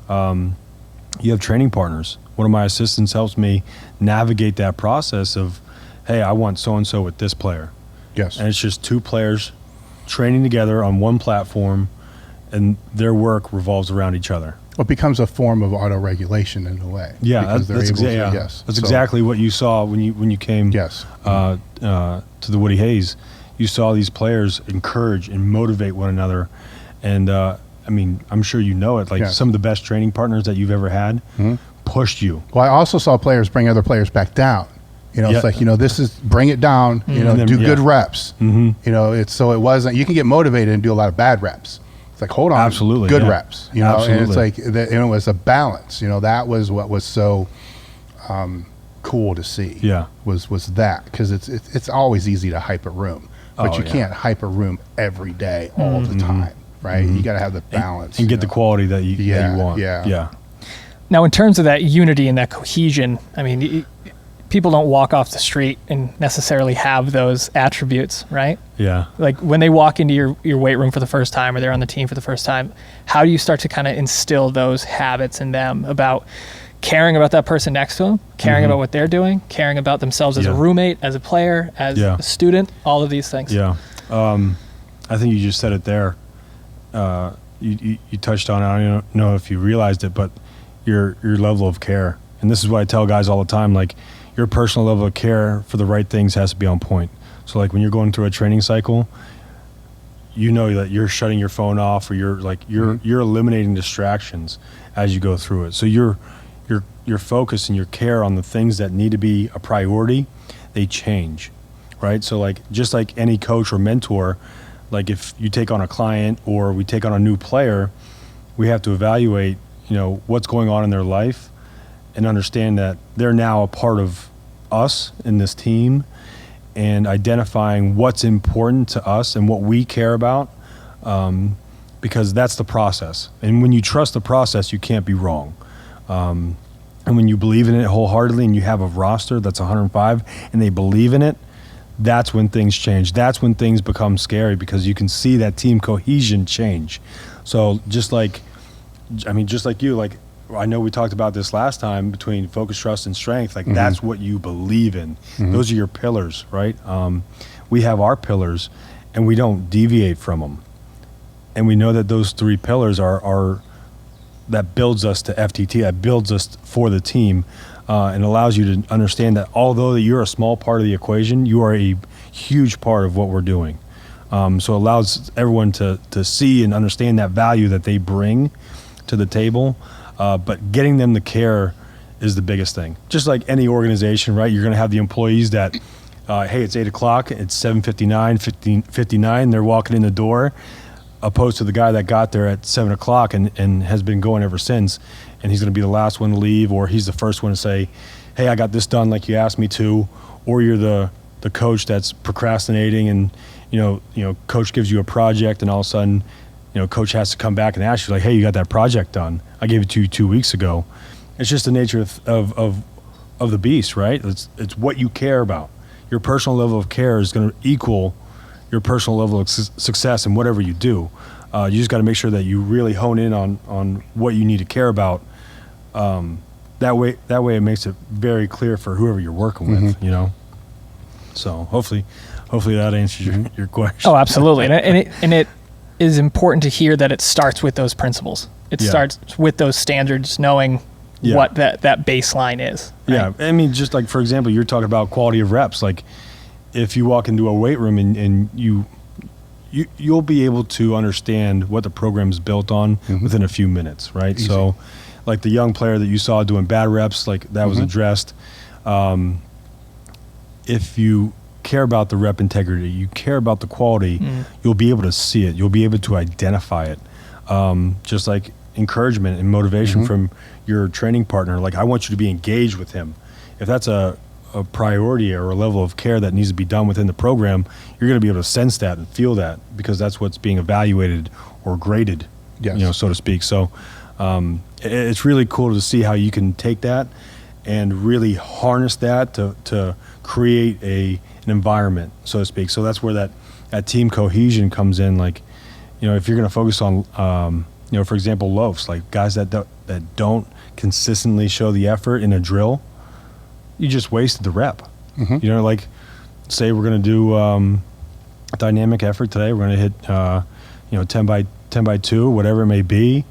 You have training partners. One of my assistants helps me navigate that process of, hey, I want so-and-so with this player. Yes. And it's just 2 players training together on one platform, and their work revolves around each other. Well, it becomes a form of auto-regulation in a way. Yeah, because that's so, exactly what you saw when you came Yes. to the Woody Hayes. You saw these players encourage and motivate one another, and I mean, I'm sure you know it. Like Yes. some of the best training partners that you've ever had pushed you. Well, I also saw players bring other players back down. You know, Yeah. it's like, you know, this is bring it down. You know, And then- do good yeah. reps. Mhm. You know, it's so it wasn't. You can get motivated and do a lot of bad reps. It's like, hold on, Absolutely, good yeah. reps. You know, and it's Absolutely. like and it was a balance. You know, that was what was so cool to see. Yeah. was that because it's always easy to hype a room, but Oh, you yeah. can't hype a room every day all the time, right? You got to have the balance and get you the know? quality that you want. Yeah. Now, in terms of that unity and that cohesion, I mean, people don't walk off the street and necessarily have those attributes, right? Yeah. Like when they walk into your weight room for the first time or they're on the team for the first time, how do you start to kind of instill those habits in them about caring about that person next to them, caring about what they're doing, caring about themselves as a Yeah. roommate, as a player, as Yeah. a student, all of these things? Yeah. I think you just said it there. You touched on it. I don't know if you realized it, but your level of care. And this is what I tell guys all the time. Like, your personal level of care for the right things has to be on point. So, like, when you're going through a training cycle, you know that you're shutting your phone off, or you're eliminating distractions as you go through it. So your focus and your care on the things that need to be a priority, they change, right? So, like, just like any coach or mentor, like if you take on a client or we take on a new player, we have to evaluate, you know, what's going on in their life and understand that they're now a part of us in this team, and identifying what's important to us and what we care about, because that's the process. And when you trust the process, you can't be wrong. And when you believe in it wholeheartedly and you have a roster that's 105 and they believe in it, that's when things change. That's when things become scary, because you can see that team cohesion change. So just like you, like, I know we talked about this last time between focus, trust, and strength. Like, that's what you believe in. Those are your pillars, right? We have our pillars, and we don't deviate from them. And we know that those three pillars are that builds us to FTT, that builds us for the team, and allows you to understand that although you're a small part of the equation, you are a huge part of what we're doing. So it allows everyone to see and understand that value that they bring to the table. But getting them the care is the biggest thing. Just like any organization, right? You're going to have the employees that, hey, it's 8 o'clock, it's 7:59, they're walking in the door, opposed to the guy that got there at 7 o'clock and has been going ever since, and he's going to be the last one to leave, or he's the first one to say, hey, I got this done like you asked me to, or you're the coach that's procrastinating, and you know, coach gives you a project, and all of a sudden, you know, coach has to come back and ask you, like, hey, you got that project done? I gave it to you 2 weeks ago. It's just the nature of the beast, right? It's what you care about. Your personal level of care is going to equal your personal level of success in whatever you do. You just got to make sure that you really hone in on what you need to care about. That way it makes it very clear for whoever you're working with, you know? So hopefully that answers your question. Oh, absolutely. And it is important to hear that it starts with those principles. It starts with those standards, knowing what that baseline is. Right? Yeah, I mean, just like, for example, you're talking about quality of reps. Like, if you walk into a weight room and you'll be able to understand what the program's built on within a few minutes, right? Easy. So, like the young player that you saw doing bad reps, like that was addressed. If you care about the rep integrity, you care about the quality, you'll be able to see it. You'll be able to identify it. Just like encouragement and motivation from your training partner. Like, I want you to be engaged with him. If that's a priority or a level of care that needs to be done within the program, you're going to be able to sense that and feel that, because that's what's being evaluated or graded, you know, so to speak. So it's really cool to see how you can take that and really harness that to create an environment, so to speak. So that's where that team cohesion comes in. Like, you know, if you're going to focus on, you know, for example, loafs, like guys that don't consistently show the effort in a drill, you just wasted the rep. You know, like, say we're going to do, dynamic effort today. We're going to hit 10 by 2, whatever it may be,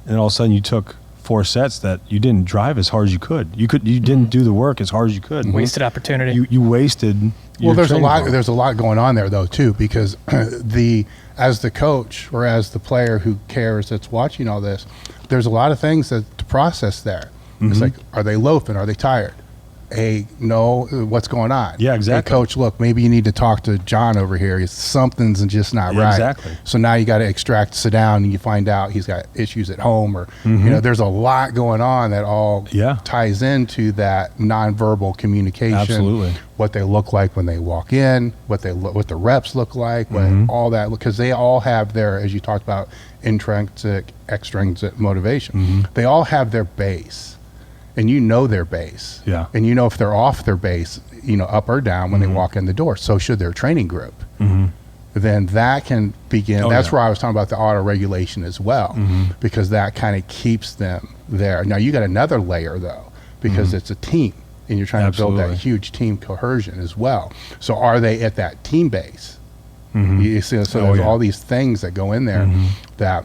and all of a sudden you took 4 sets that you didn't drive as hard as you could. You didn't do the work as hard as you could. Wasted opportunity. You wasted. Well, there's a lot. Program. There's a lot going on there though too, because as the coach or as the player who cares that's watching all this, there's a lot of things to process there. It's like, are they loafing? Are they tired? Hey, no, what's going on? Yeah, exactly. Hey, coach, look, maybe you need to talk to John over here. Something's just not right. Exactly. So now you got to sit down and you find out he's got issues at home, or there's a lot going on that all ties into that nonverbal communication. Absolutely. What they look like when they walk in, what the reps look like, all that, because they all have their, as you talked about, intrinsic, extrinsic motivation. They all have their base. And you know their base. Yeah. And you know if they're off their base, up or down when they walk in the door. So should their training group. Then that can begin. That's where I was talking about the auto regulation as well, because that kind of keeps them there. Now you got another layer though, because it's a team and you're trying to build that huge team cohesion as well. So are they at that team base? You see, so there's all these things that go in there that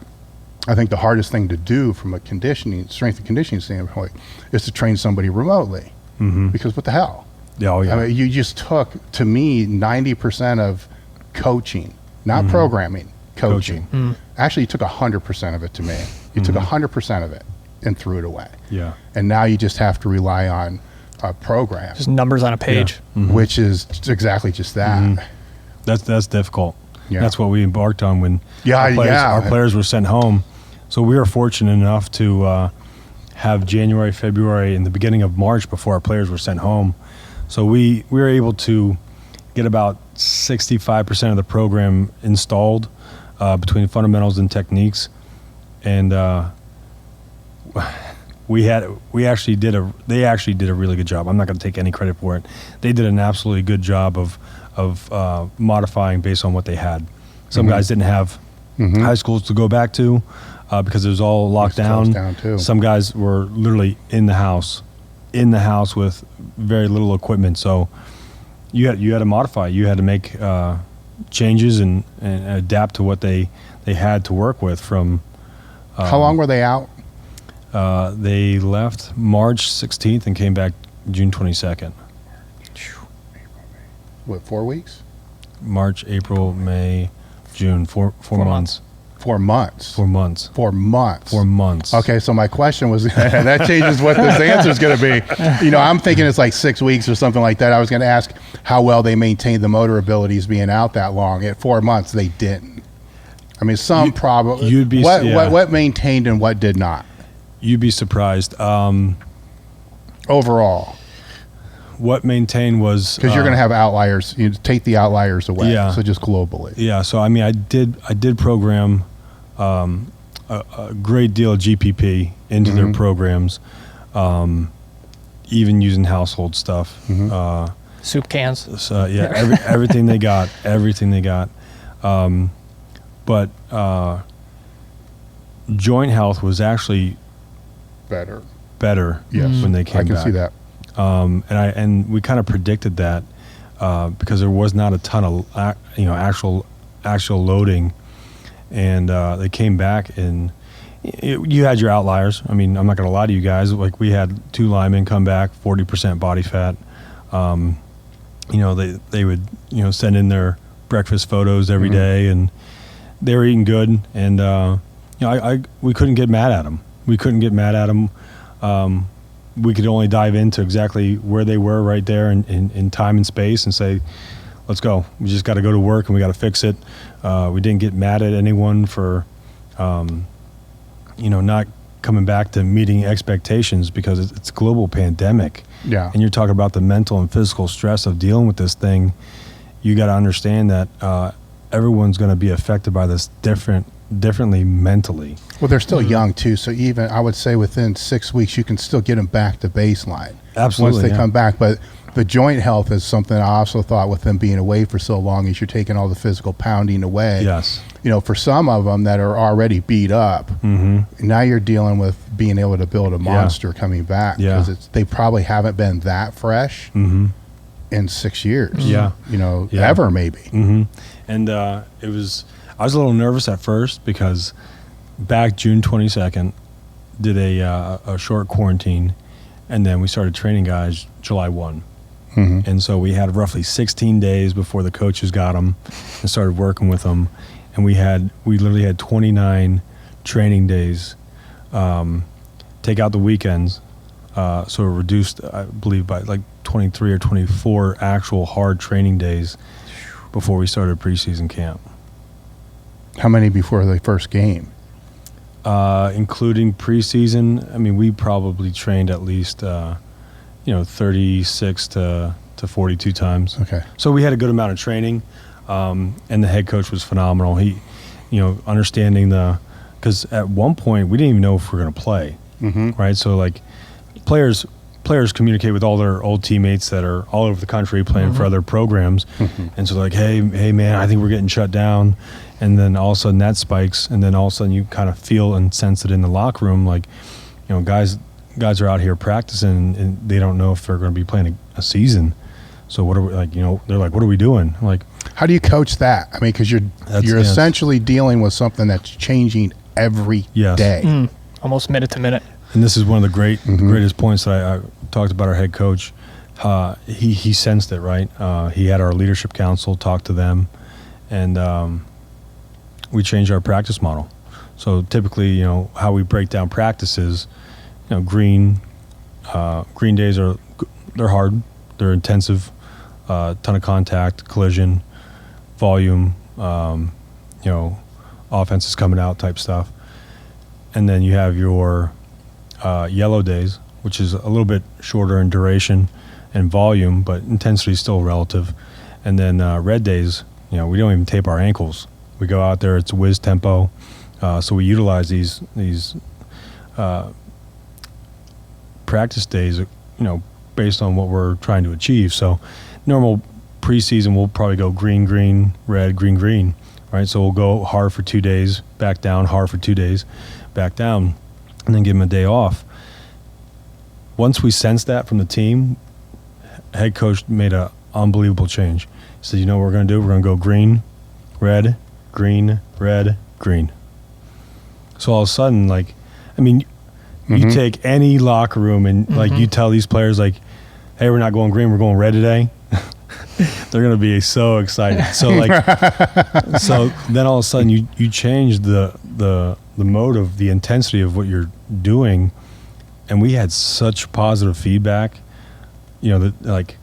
I think the hardest thing to do from a strength and conditioning standpoint is to train somebody remotely, because what the hell? I mean, you just took, to me, 90% of coaching, not programming, coaching. Actually, you took 100% of it to me. You took 100% of it and threw it away. Yeah. And now you just have to rely on programs. Just numbers on a page. Which is exactly just that. That's difficult. Yeah. That's what we embarked on when our players were sent home. So we were fortunate enough to have January, February, and the beginning of March before our players were sent home. So we were able to get about 65% of the program installed between fundamentals and techniques, and they actually did a really good job. I'm not going to take any credit for it. They did an absolutely good job of modifying based on what they had. Some guys didn't have high schools to go back to because it was all locked down. Some guys were literally in the house with very little equipment. So you had to modify. You had to make changes and adapt to what they had to work with. From how long were they out? They left March 16th and came back June 22nd. What, 4 weeks? March, April, May, June, four months. 4 months. 4 months. 4 months. 4 months. Okay, so my question was, that changes what this answer is going to be. I'm thinking it's like 6 weeks or something like that. I was going to ask how well they maintained the motor abilities being out that long. At 4 months, they didn't. I mean, some probably. What maintained and what did not? You'd be surprised. Overall. What maintained was because you're going to have outliers. You take the outliers away. Yeah. So just globally. Yeah. So I mean, I did program a great deal of GPP into their programs, even using household stuff. Soup cans. So everything they got, but joint health was actually better. When they came back. I can see that. And we kind of predicted that because there was not a ton of actual loading, and they came back and you had your outliers. I mean, I'm not going to lie to you guys. Like, we had 2 linemen come back, 40% body fat. They would send in their breakfast photos every day, and they were eating good. And we couldn't get mad at them. We could only dive into exactly where they were right there in time and space and say, let's go. We just got to go to work and we got to fix it. We didn't get mad at anyone for, not coming back to meeting expectations, because it's a global pandemic. Yeah. And you're talking about the mental and physical stress of dealing with this thing. You got to understand that everyone's going to be affected by this differently mentally. Well, they're still young too, so even I would say within 6 weeks you can still get them back to baseline. Absolutely, once they come back. But the joint health is something I also thought, with them being away for so long, is you're taking all the physical pounding away. Yes. For some of them that are already beat up, now you're dealing with being able to build a monster coming back, because they probably haven't been that fresh. in 6 years. Yeah. Ever maybe. Mm-hmm. And I was a little nervous at first because back June 22nd, did a short quarantine, and then we started training guys July 1. Mm-hmm. And so we had roughly 16 days before the coaches got them and started working with them. And we literally had 29 training days, take out the weekends. So it reduced, I believe, by like 23 or 24 actual hard training days before we started preseason camp. How many before the first game? Including preseason, I mean, we probably trained at least, 36 to 42 times. Okay. So we had a good amount of training, and the head coach was phenomenal. He, understanding because at one point we didn't even know if we were going to play, right? So like players communicate with all their old teammates that are all over the country playing for other programs, and so like, hey man, I think we're getting shut down. And then all of a sudden that spikes, and then all of a sudden you kind of feel and sense it in the locker room, like, guys are out here practicing, and they don't know if they're going to be playing a season. So what are we, like, they're like, what are we doing? I'm like, how do you coach that? I mean, because you're essentially dealing with something that's changing every day. Almost minute to minute. And this is one of the greatest points that I talked about our head coach. He sensed it, right? He had our leadership council talk to them, and we changed our practice model. So typically, how we break down practices, green days they're hard, they're intensive, ton of contact, collision, volume, offenses coming out type stuff. And then you have your yellow days, which is a little bit shorter in duration and volume, but intensity is still relative. And then red days, we don't even tape our ankles. We go out there, it's whiz tempo. So we utilize these practice days, based on what we're trying to achieve. So normal preseason, we'll probably go green, green, red, green, green, right? So we'll go hard for 2 days, back down, hard for 2 days, back down, and then give them a day off. Once we sensed that from the team, head coach made an unbelievable change. He said, what we're going to do? We're going to go green, red, green, red, green. So all of a sudden, like, I mean, you take any locker room and like you tell these players like, hey, we're not going green, we're going red today. They're going to be so excited. So like, so then all of a sudden you change the mode of the intensity of what you're doing. And we had such positive feedback, that like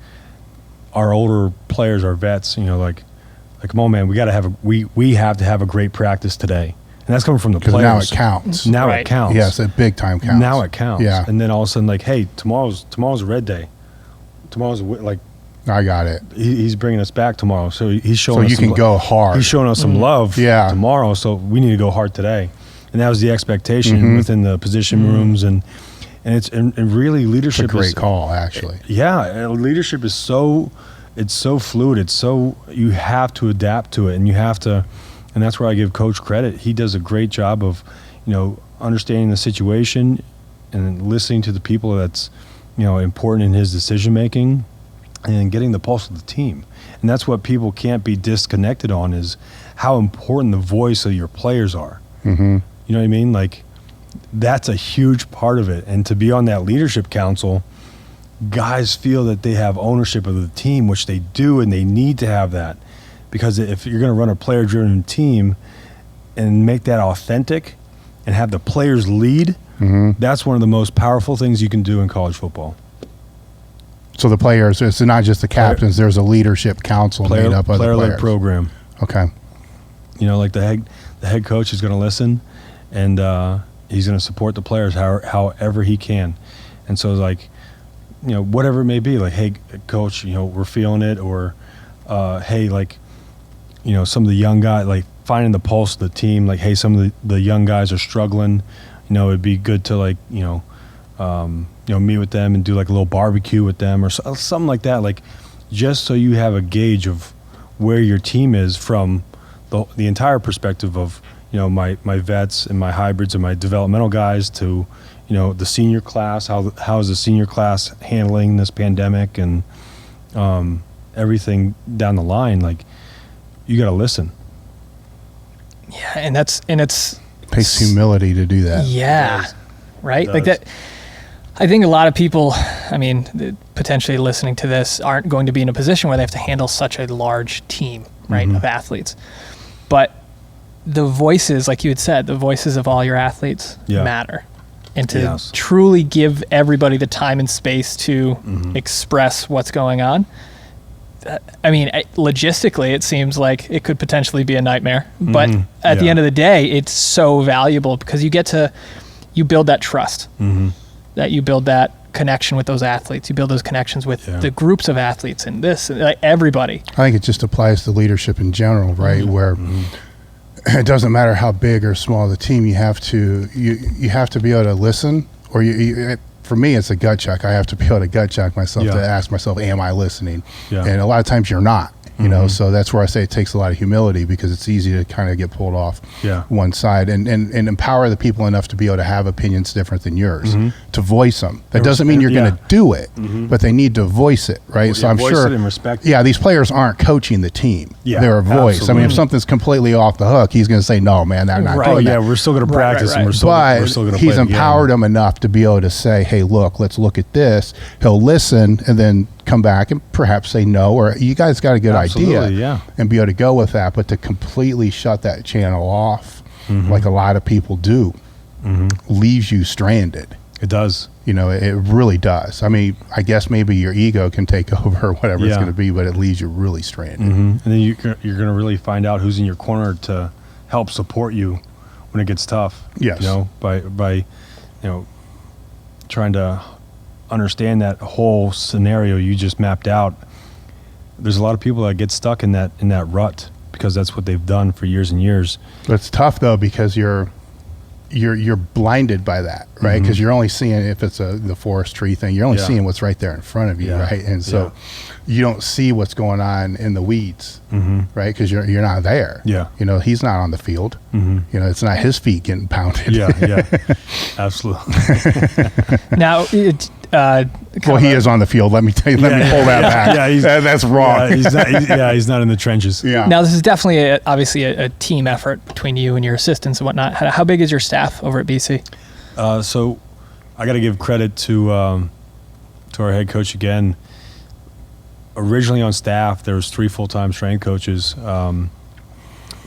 our older players, our vets, like, come on, man, we have to have a great practice today. And that's coming from the players. Now it counts. Now it counts. Yes, it big time counts. Now it counts. Yeah. And then all of a sudden, like, hey, tomorrow's a red day. Tomorrow's like. I got it. He's bringing us back tomorrow, so he's showing. So us you can go hard. He's showing us some love. Tomorrow, so we need to go hard today. And that was the expectation within the position rooms, and really leadership. It's a great call, actually. Yeah, leadership is so fluid. It's so you have to adapt to it, and you have to. And that's where I give Coach credit. He does a great job of, understanding the situation and listening to the people that's, important in his decision making, and getting the pulse of the team. And that's what people can't be disconnected on, is how important the voice of your players are. You know what I mean? Like, that's a huge part of it. And to be on that leadership council, guys feel that they have ownership of the team, which they do, and they need to have that. Because if you're going to run a player-driven team and make that authentic and have the players lead, that's one of the most powerful things you can do in college football. So the players, it's not just the captains, there's a leadership council made up of the players. Player-led program. Okay. Like the head coach is going to listen, and he's going to support the players however he can. And so, like, whatever it may be, like, hey, coach, we're feeling it, or hey, like, some of the young guys, like finding the pulse of the team, like, hey, some of the young guys are struggling, it'd be good to, like, meet with them and do like a little barbecue with them or something like that, like, just so you have a gauge of where your team is from the entire perspective of, my vets and my hybrids and my developmental guys to, the senior class, how is the senior class handling this pandemic, and everything down the line, like you got to listen. Yeah, and it's takes humility to do that. Yeah, right. Like that. I think a lot of people, I mean, potentially listening to this, aren't going to be in a position where they have to handle such a large team, right, of athletes. But the voices, like you had said, the voices of all your athletes matter. And to truly give everybody the time and space to express what's going on. I mean, logistically, it seems like it could potentially be a nightmare. But at the end of the day, it's so valuable because you build that trust. That you build that connection with those athletes. You build those connections with the groups of athletes and everybody. I think it just applies to leadership in general, right? Where it doesn't matter how big or small the team, you have to be able to listen, or for me, it's a gut check. I have to be able to gut check myself to ask myself, am I listening? And a lot of times you're not. You know, so that's where I say it takes a lot of humility, because it's easy to kind of get pulled off one side, and empower the people enough to be able to have opinions different than yours, to voice them. That doesn't mean you're going to do it, but they need to voice it, right? So I'm sure, it and respect it. Yeah, these players aren't coaching the team. Yeah, they're a voice. absolutely. I mean, if something's completely off the hook, he's going to say, no, man, they're not doing that. We're still going to practice, and we're still going to play. He's empowered them enough to be able to say, hey, look, let's look at this. He'll listen and then come back and perhaps say no, or you guys got a good idea, and be able to go with that. But to completely shut that channel off, like a lot of people do, leaves you stranded. It does. You know, it really does. I mean, I guess maybe your ego can take over or whatever it's going to be, but it leaves you really stranded. And then you're going to really find out who's in your corner to help support you when it gets tough. Yes. You know, by trying to understand that whole scenario you just mapped out. There's a lot of people that get stuck in that rut because that's what they've done for years and years. It's tough though, because you're blinded by that, right? Because you're only seeing, if it's the forest tree thing, you're only seeing what's right there in front of you, right? And so you don't see what's going on in the weeds, right? Because you're not there. You know, he's not on the field. You know, it's not his feet getting pounded. Absolutely. Now, well, he is on the field. Let me tell you. Let me pull that back. That's wrong. He's not in the trenches. Now, this is definitely obviously a team effort between you and your assistants and whatnot. How big is your staff over at BC? So, I got to give credit to our head coach again. Originally on staff, there was 3 full-time strength coaches. Our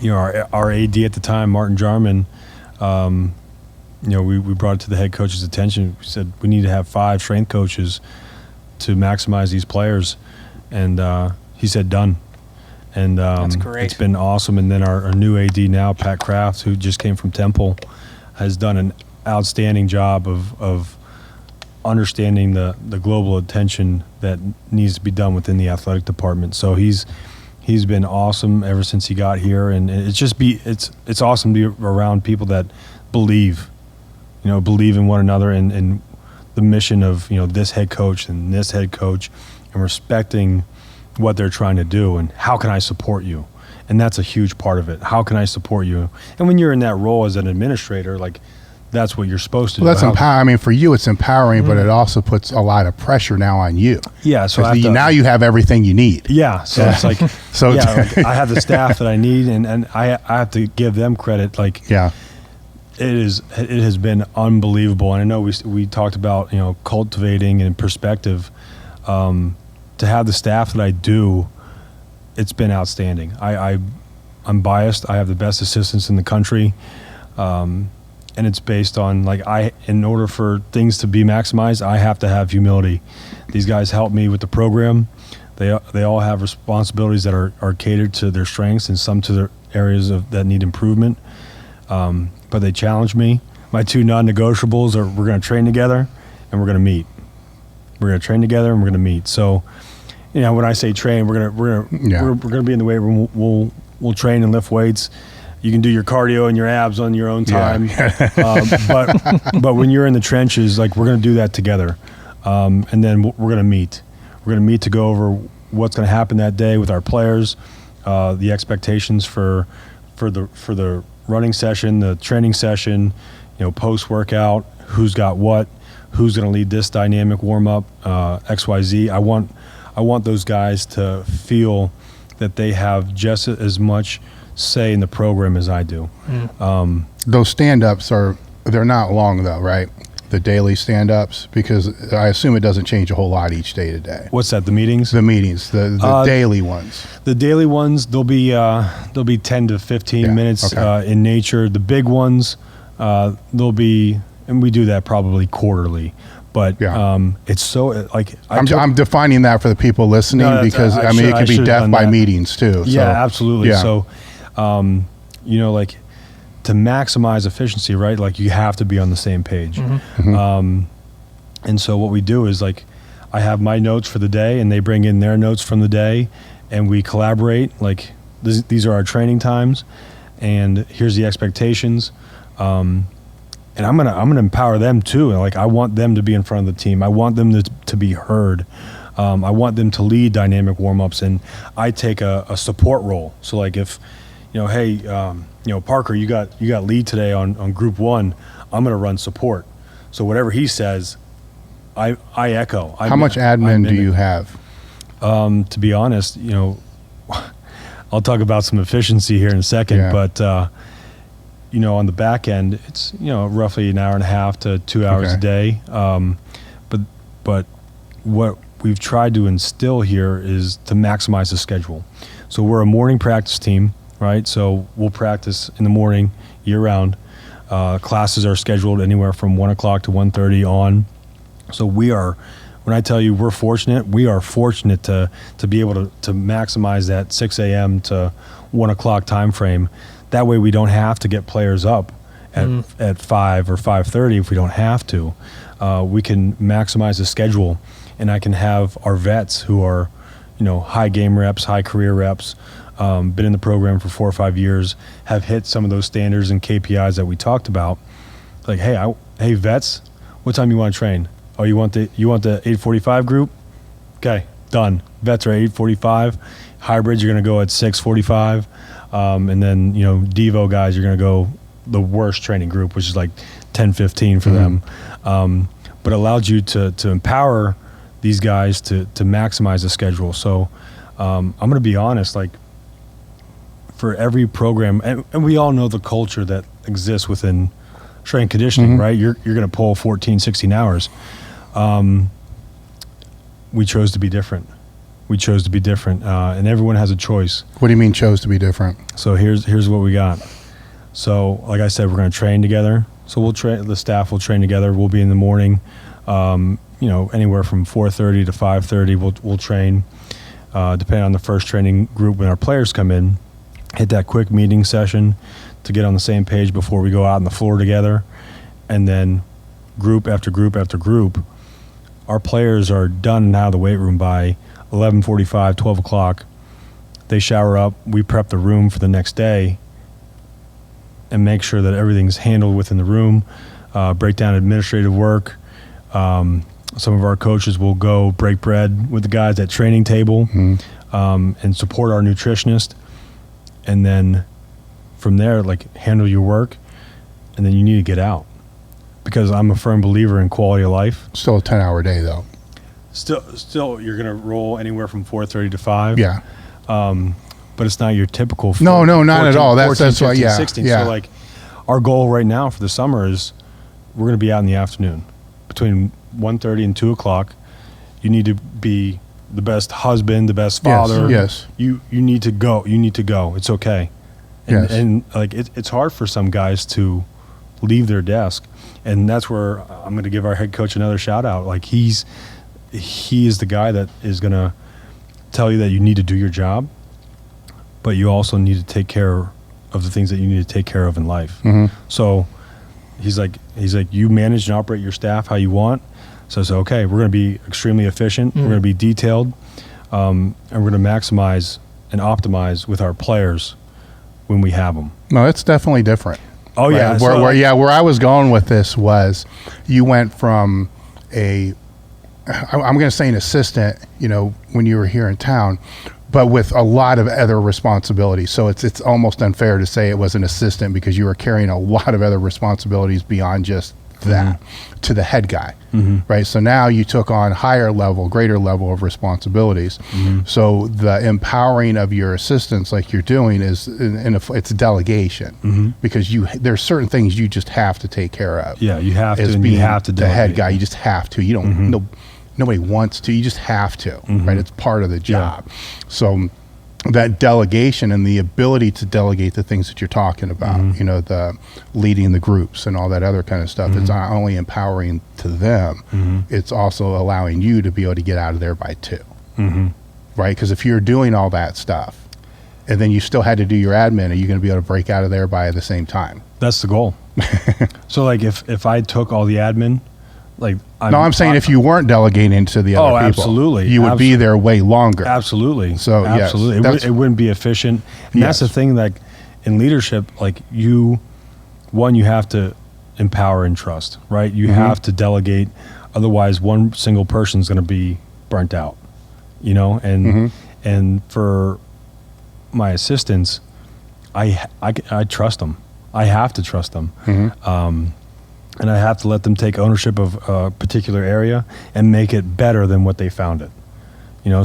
AD at the time, Martin Jarman. We brought it to the head coach's attention. We said we need to have 5 strength coaches to maximize these players, and he said done. And that's great. It's been awesome. And then our new AD now, Pat Kraft, who just came from Temple, has done an outstanding job of understanding the global attention that needs to be done within the athletic department. So he's been awesome ever since he got here, and it's awesome to be around people that believe in one another and the mission of, this head coach and this head coach, and respecting what they're trying to do and how can I support you? And that's a huge part of it. How can I support you? And when you're in that role as an administrator, like, that's what you're supposed to do. That's empowering. I mean, for you, it's empowering, but it also puts a lot of pressure now on you. Yeah. So now you have everything you need. Yeah. So it's like, I have the staff that I need, and I have to give them credit. Like, it has been unbelievable. And I know we talked about, cultivating and perspective. To have the staff that I do, it's been outstanding. I'm biased. I have the best assistants in the country. And it's based on, in order for things to be maximized, I have to have humility. These guys help me with the program. They all have responsibilities that are catered to their strengths and some to their areas that need improvement. But they challenge me. My 2 non-negotiables are, we're going to train together and we're going to meet. We're going to train together and we're going to meet. So, when I say train, we're going to be in the weight room. We'll train and lift weights. You can do your cardio and your abs on your own time. But when you're in the trenches, we're going to do that together. And then we're going to meet. We're going to meet to go over what's going to happen that day with our players, the expectations for the running session, the training session, post-workout, who's got what, who's going to lead this dynamic warm-up, XYZ. I want those guys to feel that they have just as much say in the program as I do. Those stand-ups they're not long though, right? The daily stand-ups, because I assume it doesn't change a whole lot each day to day. What's that? The meetings? The meetings, the daily ones. The daily ones, they'll be 10 to 15 minutes in nature. The big ones, they'll be, and we do that probably quarterly. But it's so like I'm defining that for the people listening, because I mean it can be death by meetings too. Yeah, absolutely. Yeah. So, like to maximize efficiency, right? Like you have to be on the same page. And so what we do is like I have my notes for the day, and they bring in their notes from the day, and we collaborate. Like these are our training times, and here's the expectations. And I'm gonna empower them too. Like I want them to be in front of the team. I want them to be heard. I want them to lead dynamic warm-ups, and I take a support role. So like if, hey, Parker, you got lead today on group 1. I'm gonna run support. So whatever he says, I echo. How much admin do you have? To be honest, I'll talk about some efficiency here in a second, but. On the back end, it's, roughly an hour and a half to 2 hours a day. But what we've tried to instill here is to maximize the schedule. So we're a morning practice team, right? So we'll practice in the morning year round. Classes are scheduled anywhere from 1 o'clock to 1:30 on. So when I tell you we're fortunate, we are fortunate to be able to maximize that 6 a.m. to 1 o'clock time frame. That way we don't have to get players up at 5 or 5:30 if we don't have to. We can maximize the schedule, and I can have our vets who are, high game reps, high career reps, been in the program for 4 or 5 years, have hit some of those standards and KPIs that we talked about. Like, hey vets, what time you want to train? Oh, you want the 8:45 group? Okay, done. Vets are 8:45. Hybrids, you're going to go at 6:45. And then, Devo guys, you're going to go the worst training group, which is like 10:15 for them. But allowed you to empower these guys to maximize the schedule. So I'm going to be honest, like for every program, and we all know the culture that exists within strength conditioning, right? You're going to pull 14, 16 hours. We chose to be different. And everyone has a choice. What do you mean chose to be different? So here's what we got. So like I said, we're going to train together. So the staff will train together. We'll be in the morning, anywhere from 4:30 to 5:30. We'll train, depending on the first training group. When our players come in, hit that quick meeting session to get on the same page before we go out on the floor together, and then group after group after group, our players are done and out of the weight room by 11:45, 12 o'clock. They shower up. We prep the room for the next day and make sure that everything's handled within the room, break down administrative work. Some of our coaches will go break bread with the guys at training table and support our nutritionist. And then from there, like handle your work, and then you need to get out. Because I'm a firm believer in quality of life. Still a 10-hour day though. Still, you're going to roll anywhere from 4:30 to 5. Yeah. But it's not your typical. No, not 14, at all. 14, That's 15, why. Yeah. 16. Yeah. So like, our goal right now for the summer is we're going to be out in the afternoon between 1:30 and 2 o'clock. You need to be the best husband, the best father. Yes. You need to go. It's okay. And like it's hard for some guys to leave their desk, and that's where I'm going to give our head coach another shout out. Like he is the guy that is going to tell you that you need to do your job, but you also need to take care of the things that you need to take care of in life. So he's like, you manage and operate your staff how you want. So I said, okay, we're going to be extremely efficient. We're going to be detailed, and we're going to maximize and optimize with our players when we have them. No, it's definitely different. Oh yeah. Right? Where I was going with this was you went from I'm going to say an assistant, when you were here in town, but with a lot of other responsibilities. So it's almost unfair to say it was an assistant because you were carrying a lot of other responsibilities beyond just that to the head guy, right? So now you took on greater level of responsibilities. So the empowering of your assistants, like you're doing, is it's delegation, because there's certain things you just have to take care of. Yeah, you have to. As And being you have to the delegate. head guy, you just have to. You don't. Nobody wants to. You just have to, right? It's part of the job. So that delegation and the ability to delegate the things that you're talking about, the leading the groups and all that other kind of stuff, it's not only empowering to them, it's also allowing you to be able to get out of there by 2, right? Because if you're doing all that stuff and then you still had to do your admin, are you going to be able to break out of there by the same time? That's the goal. So like if I took all the admin, like I'm saying if you weren't delegating to the other people, absolutely, you would be there way longer. Absolutely. So absolutely, yes, it wouldn't be efficient. And that's the thing, like in leadership, like you have to empower and trust, right? You have to delegate, otherwise one single person's going to be burnt out, and for my assistants, I trust them. I have to trust them. And I have to let them take ownership of a particular area and make it better than what they found it.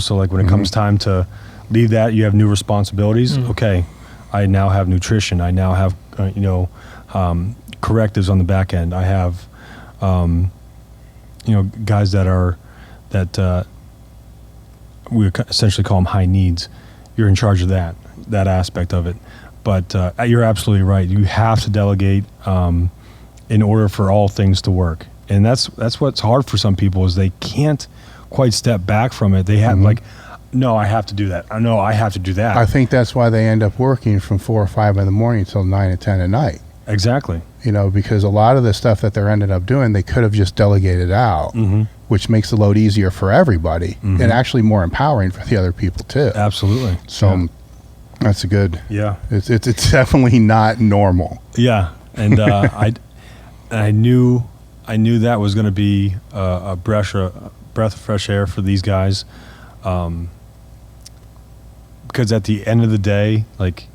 So like when it comes time to leave that, you have new responsibilities. Okay, I now have nutrition. I now have, correctives on the back end. I have, guys that we essentially call them high needs. You're in charge of that aspect of it. But you're absolutely right. You have to delegate, in order for all things to work. And that's what's hard for some people, is they can't quite step back from it. They have no, I have to do that. No, I have to do that. I think that's why they end up working from 4 or 5 in the morning until 9 or 10 at night. Exactly. Because a lot of the stuff that they're ended up doing, they could have just delegated out, which makes the load easier for everybody and actually more empowering for the other people too. Absolutely. So that's a good, it's it's definitely not normal. Yeah. And I knew that was going to be a breath of fresh air for these guys, because at the end of the day, like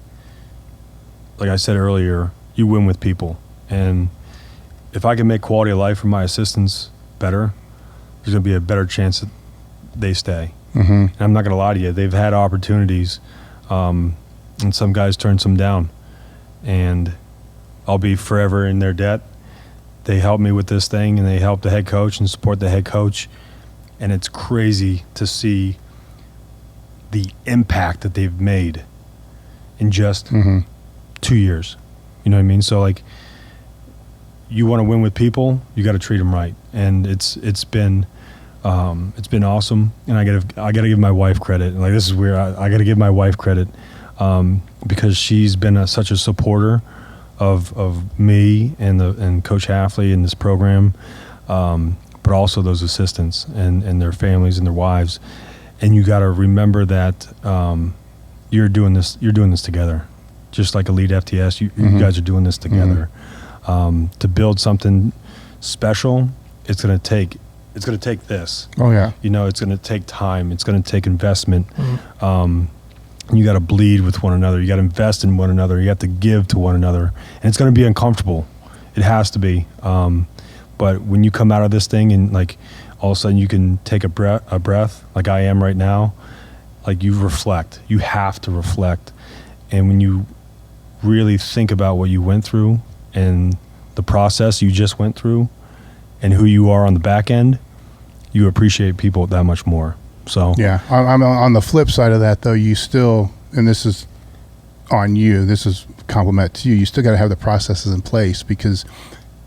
I said earlier, you win with people, and if I can make quality of life for my assistants better, there's going to be a better chance that they stay. And I'm not going to lie to you, they've had opportunities, and some guys turned some down, and I'll be forever in their debt. They helped me with this thing, and they helped the head coach and support the head coach. And it's crazy to see the impact that they've made in just 2 years. You know what I mean? So like, you want to win with people, you got to treat them right. And it's been awesome. And I got to give my wife credit. Like, this is weird. I got to give my wife credit, because she's been such a supporter of me and Coach Halfley in this program, but also those assistants and their families and their wives. And you got to remember that you're doing this together, just like Elite FTS. You guys are doing this together. To build something special, it's going to take this. Oh yeah. It's going to take time. It's going to take investment. You got to bleed with one another. You got to invest in one another. You have to give to one another, and it's going to be uncomfortable. It has to be. But when you come out of this thing and like all of a sudden you can take a breath, like I am right now, like you reflect. You have to reflect, and when you really think about what you went through and the process you just went through, and who you are on the back end, you appreciate people that much more. So yeah, I'm on the flip side of that though. You still, and this is on you, this is a compliment to you. You still got to have the processes in place, because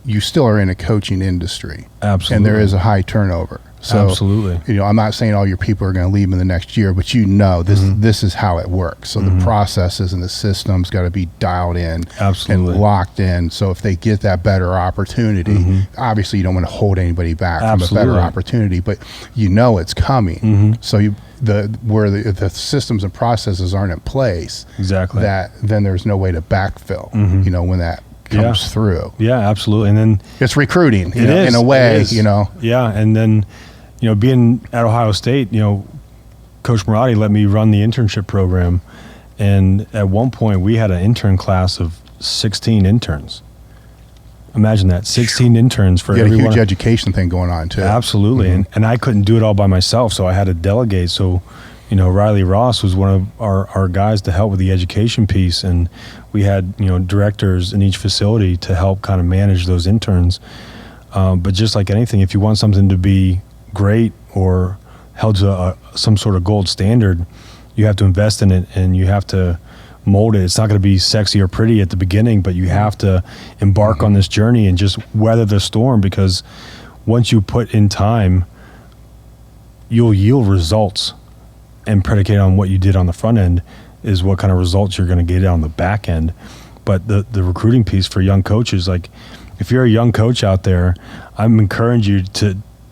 you still are in a coaching industry. Absolutely. And there is a high turnover. So, absolutely. I'm not saying all your people are going to leave in the next year, but this is how it works. So the processes and the systems got to be dialed in and locked in. So if they get that better opportunity, obviously you don't want to hold anybody back from a better opportunity, but it's coming. So where the systems and processes aren't in place, then there's no way to backfill, when that comes through. Yeah, absolutely. And then it's recruiting in a way, Yeah, and then being at Ohio State, Coach Marotti let me run the internship program, and at one point we had an intern class of 16 interns. Imagine that, 16 interns for You had a everyone. huge education thing going on too. Absolutely, and I couldn't do it all by myself, so I had to delegate. So, Riley Ross was one of our guys to help with the education piece, and we had directors in each facility to help kind of manage those interns. But just like anything, if you want something to be great or held to some sort of gold standard, you have to invest in it and you have to mold it. It's not going to be sexy or pretty at the beginning, but you have to embark on this journey and just weather the storm, because once you put in time, you'll yield results, and predicated on what you did on the front end is what kind of results you're going to get on the back end. But the recruiting piece for young coaches, like if you're a young coach out there, I'm encouraging you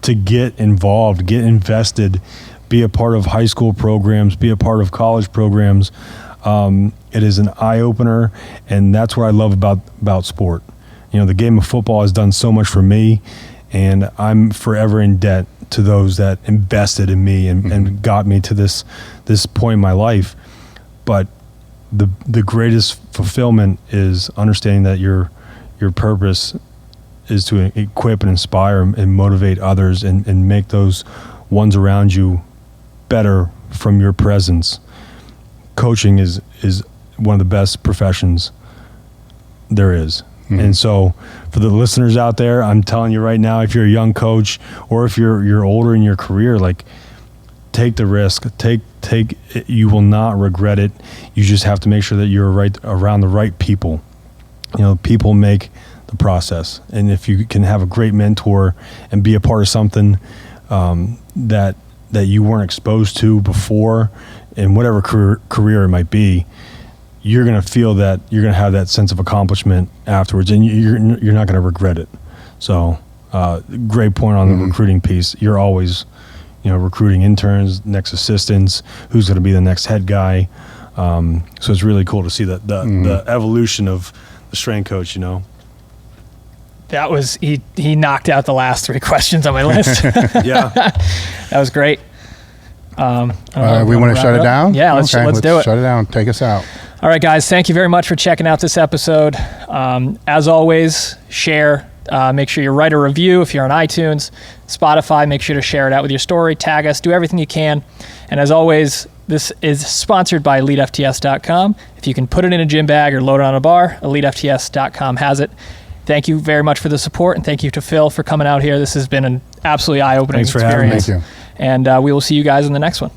to get involved, get invested, be a part of high school programs, be a part of college programs. It is an eye-opener, and that's what I love about sport. The game of football has done so much for me, and I'm forever in debt to those that invested in me and got me to this point in my life. But the greatest fulfillment is understanding that your purpose is to equip and inspire and motivate others and make those ones around you better from your presence. Coaching is one of the best professions there is. And so for the listeners out there, I'm telling you right now, if you're a young coach or if you're older in your career, like, take the risk, take you will not regret it. You just have to make sure that you're right around the right people. People make the process. And if you can have a great mentor and be a part of something that you weren't exposed to before, in whatever career it might be, you're going to feel that you're going to have that sense of accomplishment afterwards, and you're not going to regret it. So great point on the recruiting piece. You're always recruiting interns, next assistants, who's going to be the next head guy. So it's really cool to see the evolution of the strength coach. That was he knocked out the last 3 questions on my list. Yeah, that was great. We want to shut it down? Yeah, let's do it. Shut it down. Take us out. All right, guys, thank you very much for checking out this episode. As always, share. Make sure you write a review if you're on iTunes, Spotify. Make sure to share it out with your story. Tag us. Do everything you can. And as always, this is sponsored by elitefts.com. If you can put it in a gym bag or load it on a bar, elitefts.com has it. Thank you very much for the support, and thank you to Phil for coming out here. This has been an absolutely eye-opening experience. Thank you. And we will see you guys in the next one.